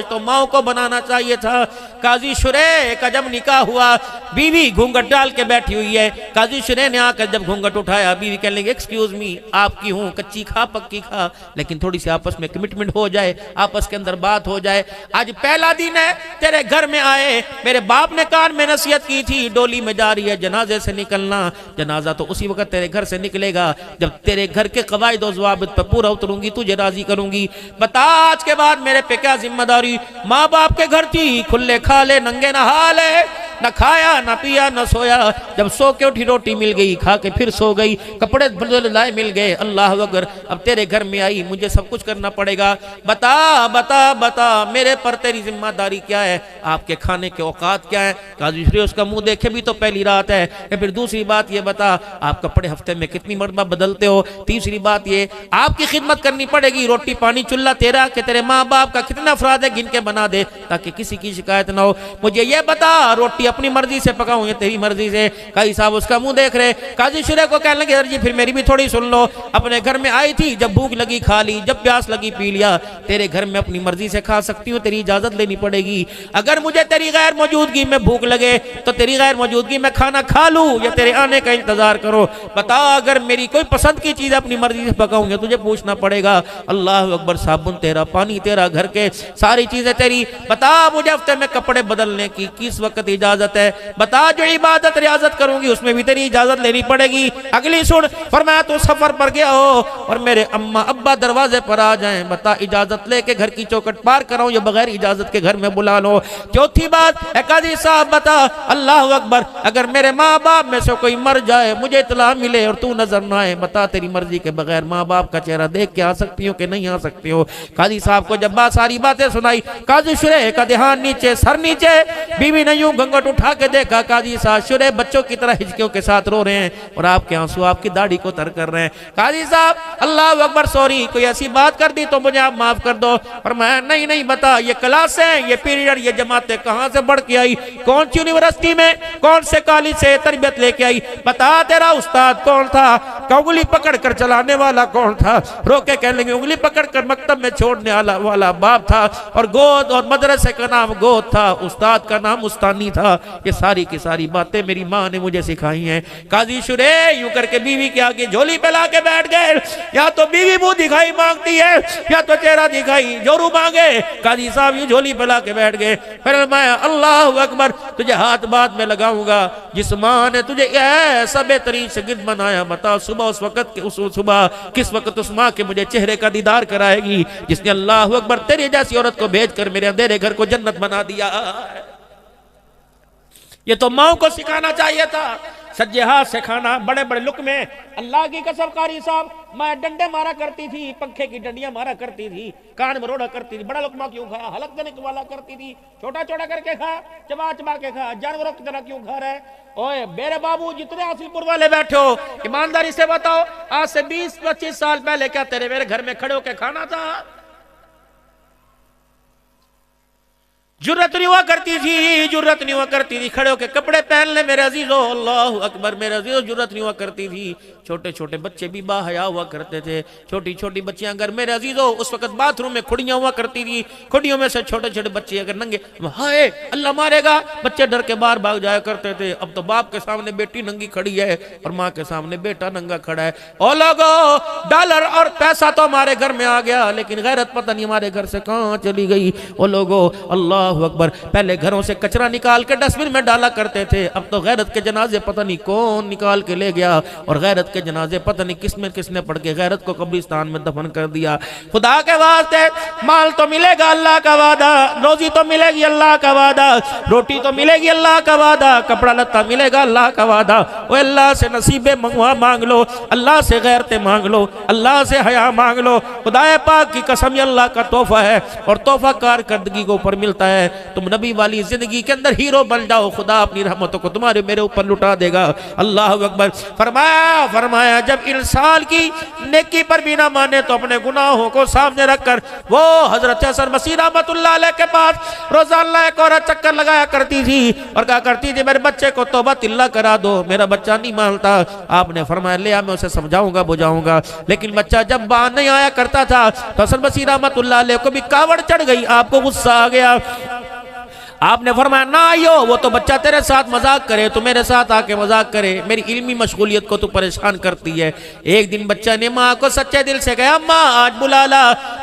तो माओ को बनाना चाहिए था। काजी शुरे का जब निकाह हुआ, बीवी घूंघट डाल के बैठी हुई है। काजी शुरे ने आकर जब घूंघट उठाया, बीवी कहने लगी एक्सक्यूज मी, आपकी हूँ, कच्ची खा पक्की खा, लेकिन थोड़ी सी आपस में कमिटमेंट हो जाए, आपस के अंदर बात हो जाए। आज पहला दिन है तेरे घर में आए, मेरे बाप ने कान में नसीहत की थी, डोली में जा रही है जनाजे से निकलना। जनाजा तो उसी वक्त तेरे घर से निकलेगा जब तेरे घर के कवायद और ज़वाबित पर पूरा उतरूंगी, तुझे राजी करूंगी। बता आज के बाद मेरे पे क्या जिम्मेदारी? माँ बाप के घर थी, खुले खा ले नंगे नहा ले, न खाया न पिया न सोया। जब सो के उठी रोटी मिल गई, खा के फिर सो गई, कपड़े बदल लाए मिल गए। अल्लाह अकबर, अब तेरे घर में आई, मुझे सब कुछ करना पड़ेगा। बता बता बता मेरे पर तेरी जिम्मेदारी क्या है? आपके खाने के औकात क्या है? काजी शुरे उसका मुंह देखे भी तो पहली रात है। फिर दूसरी बात ये बता, आप कपड़े हफ्ते में कितनी मरतबा बदलते हो? तीसरी बात ये, आपकी खिदमत करनी पड़ेगी। रोटी पानी चूल्हा तेरा कि तेरे माँ बाप का कितना अफराद है, गिन के बना दे ताकि किसी की शिकायत ना हो। मुझे ये बता, रोटी अपनी मर्जी से पकाऊं या तेरी मर्जी से? काजी साहब उसका मुंह देख रहे। काजी शुरे को कहने लगे जी फिर मेरी भी थोड़ी सुन लो। अपने घर में आई थी, जब भूख लगी खा ली, जब प्यास लगी पी लिया। तेरे घर में अपनी मर्जी से खा सकती हूँ, तेरी इजाजत लेनी पड़ेगी। अगर मुझे तेरी गैर मौजूदगी में भूख लगे तो तेरी गैर मौजूदगी में खाना खा लूं या तेरे आने का इंतजार करो? बता, अगर मेरी कोई पसंद की चीज अपनी मर्जी से पकाऊंगा तुझे पूछना पड़ेगा। अल्लाह अकबर, साबुन तेरा, पानी तेरा, घर के सारी चीजें तेरी। बता मुझे हफ्ते में कपड़े बदलने की किस वक्त इजाजत है? बता, जो इबादत रियाजत करूंगी उसमें भी तेरी इजाजत लेनी पड़ेगी। अगली सुन, फरमाया तू सफर पर गया हो और मेरे अम्मा अब्बा दरवाजे पर आ जाएं, बता इजाजत लेके घर की चौखट पार कराऊं या बगैर इजाजत के घर में बुला लो? चौथी बात, काजी साहब बता, अल्लाह अकबर, अगर मेरे माँ बाप में से कोई मर जाए, मुझे इतला मिले और तू नजर ना आए, बता तेरी मर्जी के बगैर माँ बाप का चेहरा देख के आ सकती हो कि नहीं आ सकती हो? काजी साहब को जब सारी बातें सुनाई, काजी शुरे का ध्यान नीचे, सर नीचे। बीवी ने यूं घंघट उठा के देखा, काजी साहब शुरे बच्चों की तरह हिचकियों के साथ रो रहे हैं और आपके आंसू आपकी दाढ़ी को तर कर रहे हैं। काजी साहब अल्लाह अकबर, सॉरी, कोई ऐसी बात कर दी तो मुझे आप माफ कर दो। और मैं नहीं बता, ये क्लास है, ये पीरियड, ये जमातें कहां से बढ़ के आई? कौन सी यूनिवर्सिटी में, कौन से कॉलेज से तरबियत लेके आई? बता तेरा उस्ताद कौन था? उंगली पकड़ कर चलाने वाला कौन था? रोके कहने लगे उंगली पकड़ कर मकतब में छोड़ने वाला बाप था, और गोद और मदरसे का नाम गोद था, उस्ताद का नाम उस्तानी था। ये सारी की सारी बातें मेरी माँ ने मुझे सिखाई हैं। काजी शुरे यूं करके बीवी के आगे झोली पे ला के बैठ गए। या तो बीवी मुंह दिखाई मांगती है या तो चेहरा दिखाई जोरू मांगे। काजी साहब यूं झोली पे ला के बैठ गए। फिर मैं अल्लाह अकबर, तुझे हाथ बात में लगाऊंगा जिस माँ ने तुझे ऐसा बेहतरीन शागिर्द बनाया, बता सुबह उस वक्त के उस सुबह किस वक्त उस माँ के मुझे चेहरे का दीदार कराएगी जिसने अल्लाह अकबर तेरी जैसी औरत को भेजकर मेरे अंधेरे घर को जन्नत बना दिया। ये तो माँ को सिखाना चाहिए था, सज्जे हाथ से खाना, बड़े बड़े लुक में। अल्लाह की कसम कारी साहब, मैं डंडे मारा करती थी, पंखे की डंडियां मारा करती थी, कान में रोड़ा करती थी। बड़ा लुकमा क्यों खाया, हलक देने वाला करती थी, छोटा छोटा करके खा, चबा चबा के खा, जानवरों की तरह क्यों खा रहे। ओए मेरे बाबू जितने हासिलपुर वाले बैठे हो, ईमानदारी से बताओ, आज से 20-25 साल पहले क्या तेरे मेरे घर में खड़े होकर खाना था? जुर्रत नहीं हुआ करती थी, जुर्रत नहीं हुआ करती थी खड़े होके कपड़े पहन ले मेरे अजीजों। अल्लाह अकबर मेरे अजीजों, जुर्रत नहीं हुआ करती थी। छोटे छोटे बच्चे भी बाहया हुआ करते थे, छोटी छोटी बच्चियां अगर मेरे अजीजों उस वक्त बाथरूम में खुड़ियां हुआ करती थी, खुड़ियों में से छोटे छोटे बच्चे अगर नंगे, हाय अल्लाह मारेगा, बच्चे डर के बाहर भाग जाया करते थे। अब तो बाप के सामने बेटी नंगी खड़ी है और माँ के सामने बेटा नंगा खड़ा है। ओ लोगो, डॉलर और पैसा तो हमारे घर में आ गया, लेकिन गैरत पता नहीं हमारे घर से कहाँ चली गई। ओ लोगो, अल्लाह अकबर, पहले घरों से कचरा निकाल के डस्टबिन में डाला करते थे, अब तो गैरत के जनाजे पता नहीं कौन निकाल के ले गया और गैरत के जनाजे पता नहीं किसने पढ़ के गैरत को कब्रिस्तान में दफन कर दिया। खुदा के वास्ते, माल तो मिलेगा अल्लाह का वादा, रोजी तो मिलेगी अल्लाह का वादा, रोटी तो मिलेगी अल्लाह का वादा, कपड़ा लत्ता मिलेगा अल्लाह का वादा। वो अल्लाह से नसीबे मंगवा मांग लो, अल्लाह से गैरते मांग लो, अल्लाह से हया मांग लो। खुदा पाक की कसम, ये अल्लाह का तोहफा है और तोहफा कारकर्दगी के ऊपर मिलता है। तुम नबी वाली जिंदगी के अंदर हीरो बन जाओ, खुदा अपनी रहमतों को तुम्हारे मेरे ऊपर लुटा देगा। अल्लाह अकबर। फरमाया जब इंसान की नेकी पर भी ना माने तो अपने गुनाहों को सामने रखकर वो हजरत हसन मसीह रहमतुल्लाह अलैह के पास रोजाना एक औरत चक्कर लगाया करती थी और कहा करती थी मेरे बच्चे को तौबा तिल्ला करा दो, मेरा बच्चा नहीं मानता। आपने फरमाया ले मैं उसे समझाऊंगा बुझाऊंगा, लेकिन बच्चा जब बाहर नहीं आया करता था तो हसन मसीह रहमतुल्लाह अलैह को भी कावड़ चढ़ गई, आपको गुस्सा आ गया। आपने फरमाया ना आइयो, वो तो बच्चा तेरे साथ मजाक करे, तो मेरे साथ आके मजाक करे, मेरी इल्मी मशगूलियत को तू परेशान करती है। एक दिन बच्चा ने माँ को सच्चे दिल से कहा अम्मा आज बुला ला,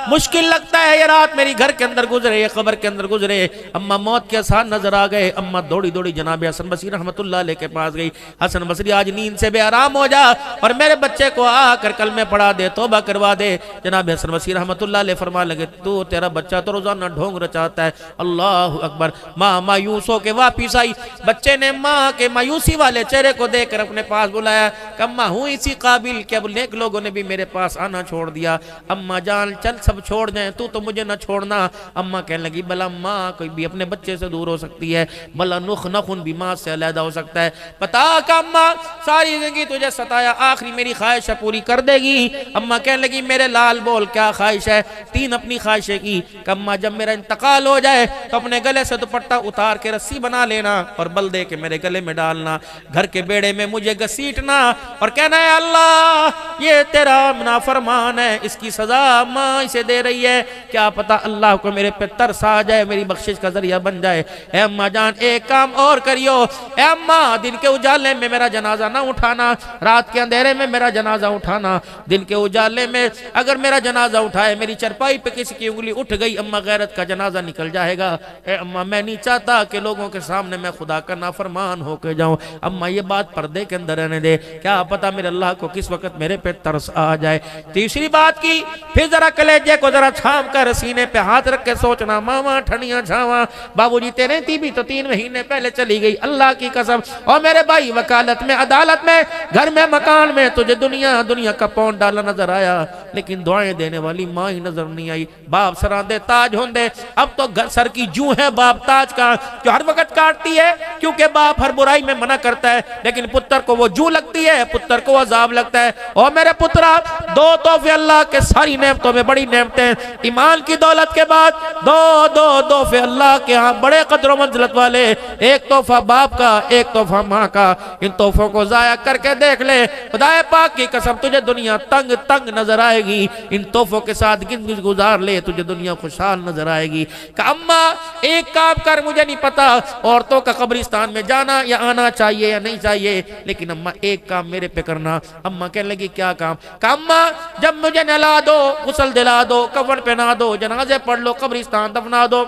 मुश्किल लगता है ये रात मेरी घर के अंदर गुजरे, ये खबर के अंदर गुजरे। अम्मा मौत के आसार नजर आ गए। अम्मा दौड़ी दौड़ी जनाब हसन बसरी रहमतुल्लाह अलैह के पास गई। हसन बसरी आज नींद से बेआराम हो जा और मेरे बच्चे को आकर कलमे पढ़ा दे, तौबा करवा दे। जनाब हसन बसरी रहमतुल्लाह अलैह फरमा लगे तू तेरा बच्चा तो रोजाना ढोंग रचाता है। अल्लाह अकबर। माँ मायूस होके वापिस आई। बच्चे ने माँ के मायूसी वाले चेहरे को देखकर अपने पास बुलाया। अम्मा हूँ इसी काबिल कि अब नेक लोगों ने भी मेरे पास आना छोड़ दिया। अम्मा जान चल सब छोड़ जाए, तू तो मुझे न छोड़ना। अम्मा कहने लगी भला माँ कोई भी अपने बच्चे से दूर हो सकती है, भला नुख नखुन भी माँ से अलहदा हो सकता है। पता का अम्मा सारी जिंदगी तुझे सताया, आखिरी मेरी ख्वाहिश पूरी कर देगी। अम्मा कहने लगी मेरे लाल बोल क्या ख्वाहिश है? तीन अपनी ख्वाहिशें की। अम्मा जब मेरा इंतकाल हो जाए तो अपने गले से दुपट्टा उतार के रस्सी बना लेना और बल दे के मेरे गले में डालना, घर के बेड़े में मुझे घसीटना और कहना है अल्लाह ये तेरा नाफरमान है, इसकी सजा माँ इसे दे रही है, क्या पता अल्लाह को मेरे पे तरस आ जाए, मेरी बख्शिश का जरिया बन जाए। ए अम्मा जान एक काम और करियो, ए अम्मा दिन के उजाले में मेरा जनाजा ना उठाना, रात के अंधेरे में मेरा जनाजा उठाना। दिन के उजाले में अगर मेरा जनाजा उठाए, मेरी चरपाई पे किसी की उंगली उठ गई, अम्मा गैरत का जनाजा निकल जाएगा। ए अम्मा मैं नहीं चाहता कि लोगों के सामने मैं खुदा का नाफरमान होकर जाऊं। अम्मा ये बात पर्दे के अंदर रहने दे, क्या पता मेरे अल्लाह को किस वक्त मेरे पे तरस आ जाए। तीसरी बात की, फिर जरा कलेजे को जरा थाम कर सीने पे हाथ रख के सोचना मामा ठंडिया छावा बाबूजी तेरे भी तो 3 महीने पहले चली गई, अल्लाह की कसम। और मेरे भाई वकालत में, अदालत में, घर में, मकान में तुझे दुनिया का पौंड डाला नजर आया, लेकिन दुआएं देने वाली माँ ही नजर नहीं आई। बाप सरांदे ताज होंदे, अब तो घर सर की जू है बाप ताज का, जो हर वक्त काटती है, क्योंकि बाप हर बुराई में मना करता है, लेकिन पुत्र को वो जू लगती है, पुत्र को अजाब लगता है। और मेरे पुत्रा 2 तोहफे अल्लाह के सारी नेमतों में बड़ी नेमतें, ईमान की दौलत के बाद 2 तोहफे अल्लाह के यहाँ बड़े कदर मंजिलत वाले, एक तोहफा बाप का, एक तोहफा माँ का। इन तोहफों को जाया करके देख ले, खुदाए पाक की कसम तुझे दुनिया तंग नजर आएगी। इन तोहफों के साथ जिंदगी गुजार ले, तुझे दुनिया खुशहाल नजर आएगी। अम्मा एक काम कर मुझे नहीं पता औरतों का कब्रिस्तान में जाना या आना चाहिए या नहीं चाहिए, लेकिन अम्मा एक काम मेरे पे करना। अम्मा कहने लगी क्या काम? अम्मा जब मुझे नहला दो, गुस्ल दिला दो, कफन पहना दो, जनाजे पढ़ लो, कब्रिस्तान दफना दो,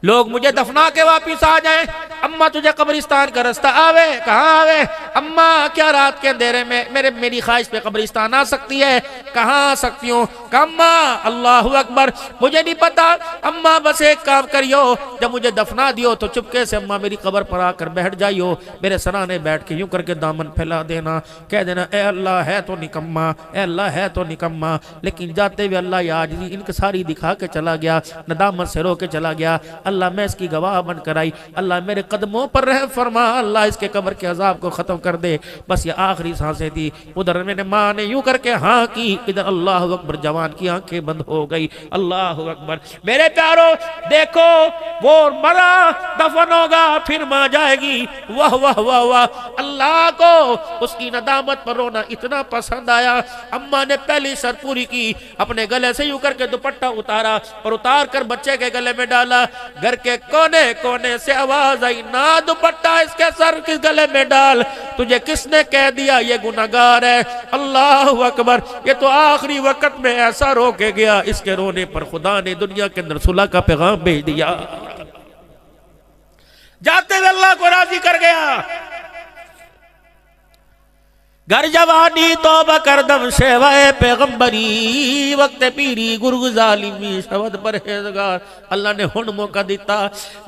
लोग मुझे दफना के वापिस आ जाएं। अम्मा तुझे कब्रिस्तान का रास्ता आवे? कहाँ आवे? अम्मा क्या रात के अंधेरे में मेरी ख्वाहिश पे कब्रिस्तान आ सकती है? कहाँ आ सकती हूँ? अम्मा अल्लाहु अकबर, मुझे नहीं पता। अम्मा बस एक काम करियो, जब मुझे दफना दियो तो चुपके से अम्मा मेरी कब्र पर आकर बैठ जाइयो, मेरे सराहने बैठ के यूं करके दामन फैला देना, कह देना ए अल्लाह है तो निकम्मा, ए अल्लाह है तो निकम्मा। लेकिन जाते हुए अल्लाह आज इनकसारी दिखा के चला गया, नदामत से रो के चला गया। अल्लाह मैं इसकी गवाह बनकर आई, अल्लाह मेरे कदमों पर रहम फरमा, अल्लाह इसके कब्र के अजाब को खत्म कर दे। बस ये आखिरी सांसें थी। उधर मेरे माँ ने यूं करके हाँ की, इधर अल्लाह अकबर, जवान की आंखें बंद हो गई। अल्लाह अकबर। मेरे प्यारो देखो, वो मरा दफन होगा फिर माँ जाएगी। वाह वाह वाह वाह। अल्लाह को उसकी नदामत पर रोना इतना पसंद आया, अम्मा ने पहली शर्त पूरी की, अपने गले से यूं करके दुपट्टा उतारा और उतार कर बच्चे के गले में डाला। घर के कोने कोने से आवाज आई, ना दुपट्टा इसके सर के गले में डाल, तुझे किसने कह दिया ये गुनाहगार है? अल्लाह अकबर। ये तो आखिरी वक्त में ऐसा रो के गया, इसके रोने पर खुदा ने दुनिया के अंदर सुलह का पैगाम भेज दिया। जाते हुए अल्लाह को राजी कर गया। घर जवानी तौबा कर दम शेवाए पैगंबरी, वक्त पीरी गुरगुजालिमी शब्द परहेजगार। अल्लाह ने हुन मौका दिता,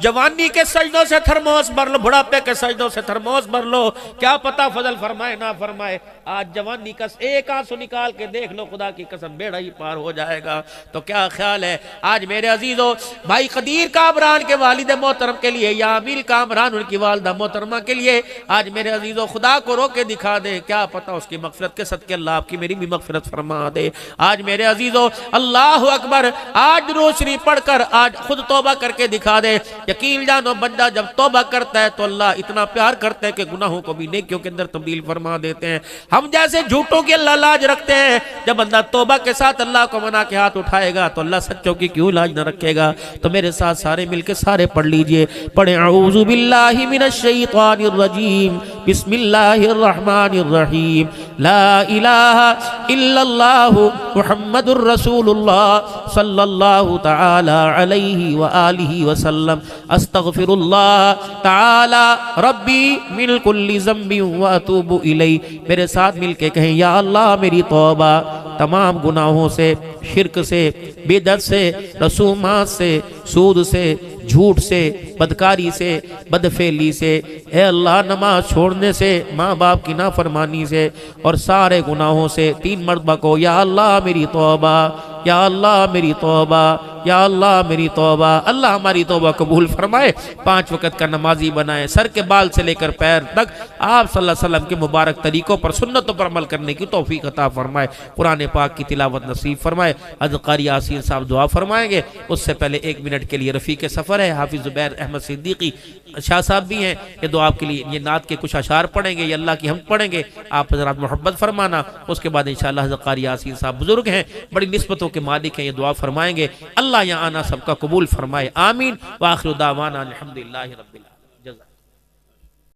जवानी के सजदों से थरमोस भर लो, बुढ़ापे के सजदों से थरमोस भर लो, क्या पता फजल फरमाए ना फरमाए। आज जवानी का एक आंसू निकाल के देख लो, खुदा की कसम बेड़ा ही पार हो जाएगा। तो क्या ख्याल है आज मेरे अजीजों, भाई कदीर कामरान के वालिद मोहतरम के लिए या अमीर कामरान उनकी वालदा मोहतरमा के लिए आज मेरे अजीजों खुदा को रो के दिखा दे, क्या पता उसकी मगफिरत के सदके अल्लाह आपकी मेरी भी मगफिरत फरमा दे। आज मेरे अजीजों अल्लाह अकबर, आज रोशनी पढ़कर आज खुद तौबा करके दिखा दे। यकीन जानो बंदा जब तौबा करता है तो अल्लाह इतना प्यार करता है कि गुनाहों को भी नेकियों के अंदर तब्दील फरमा देते हैं। हम जैसे झूठों की अल्लाह लाज रखते हैं, जब बंदा तौबा के साथ अल्लाह को मना के हाथ उठाएगा तो अल्लाह सच्चों की क्यों लाज न रखेगा। तो मेरे साथ सारे मिलके सारे पढ़ लीजिए, पढ़े औज़ु बिल्लाहि मिनश शैतानिर रजीम, बिस्मिल्लाहिर रहमानिर रहीम, ला इलाहा इल्लल्लाहु मुहम्मदुर रसूलुल्लाह सल्लल्लाहु तआला अलैहि व आलिहि वसल्लम, अस्तगफिरुल्लाह तआला रब्बी मिन कुल्ली ज़म्बिन व अतूबु इलैहि। मेरे साथ मिलके कहें, या अल्लाह मेरी तौबा तमाम गुनाहों से, शिर्क से, बिदअत से, रसूमात से, सूद से, झूठ से, बदकारी से, बदफेली से, ए अल्लाह नमाज छोड़ने से, माँ बाप की नाफरमानी से और सारे गुनाहों से 3 मरतबा को, या अल्लाह मेरी तौबा, या अल्लाह मेरी तौबा, या अल्लाह मेरी तौबा। अल्लाह हमारी तौबा कबूल फरमाए, 5 वक़्त का नमाजी बनाए, सर के बाल से लेकर पैर तक आप सल्लल्लाहु अलैहि वसल्लम के मुबारक तरीक़ों पर, सुन्नतों पर अमल करने की तौफीक अता फरमाए, कुरान पाक की तिलावत नसीब फरमाए। हज़रत क़ारी यासीन साहब दुआ फरमाएंगे, उससे पहले 1 मिनट के लिए रफ़ीक़ सफ़र है हाफिज़ ज़ुबैर अहमद सिद्दीकी शाह साहब भी हैं, ये दुआ के लिए ये नात के कुछ अशार पढ़ेंगे, ये अल्लाह की हम पढ़ेंगे, आप हज़रात मोहब्बत फरमाना। उसके बाद इंशाअल्लाह हज़रत क़ारी यासीन साहब बुजुर्ग हैं, बड़ी निस्बतों के मालिक हैं, ये दुआ फरमाएंगे। अल्लाह यहाँ आना सबका कबूल फरमाए, आमीन। व आखिरु दावाना अल्हम्दुलिल्लाहि रब्बिल आलमीन।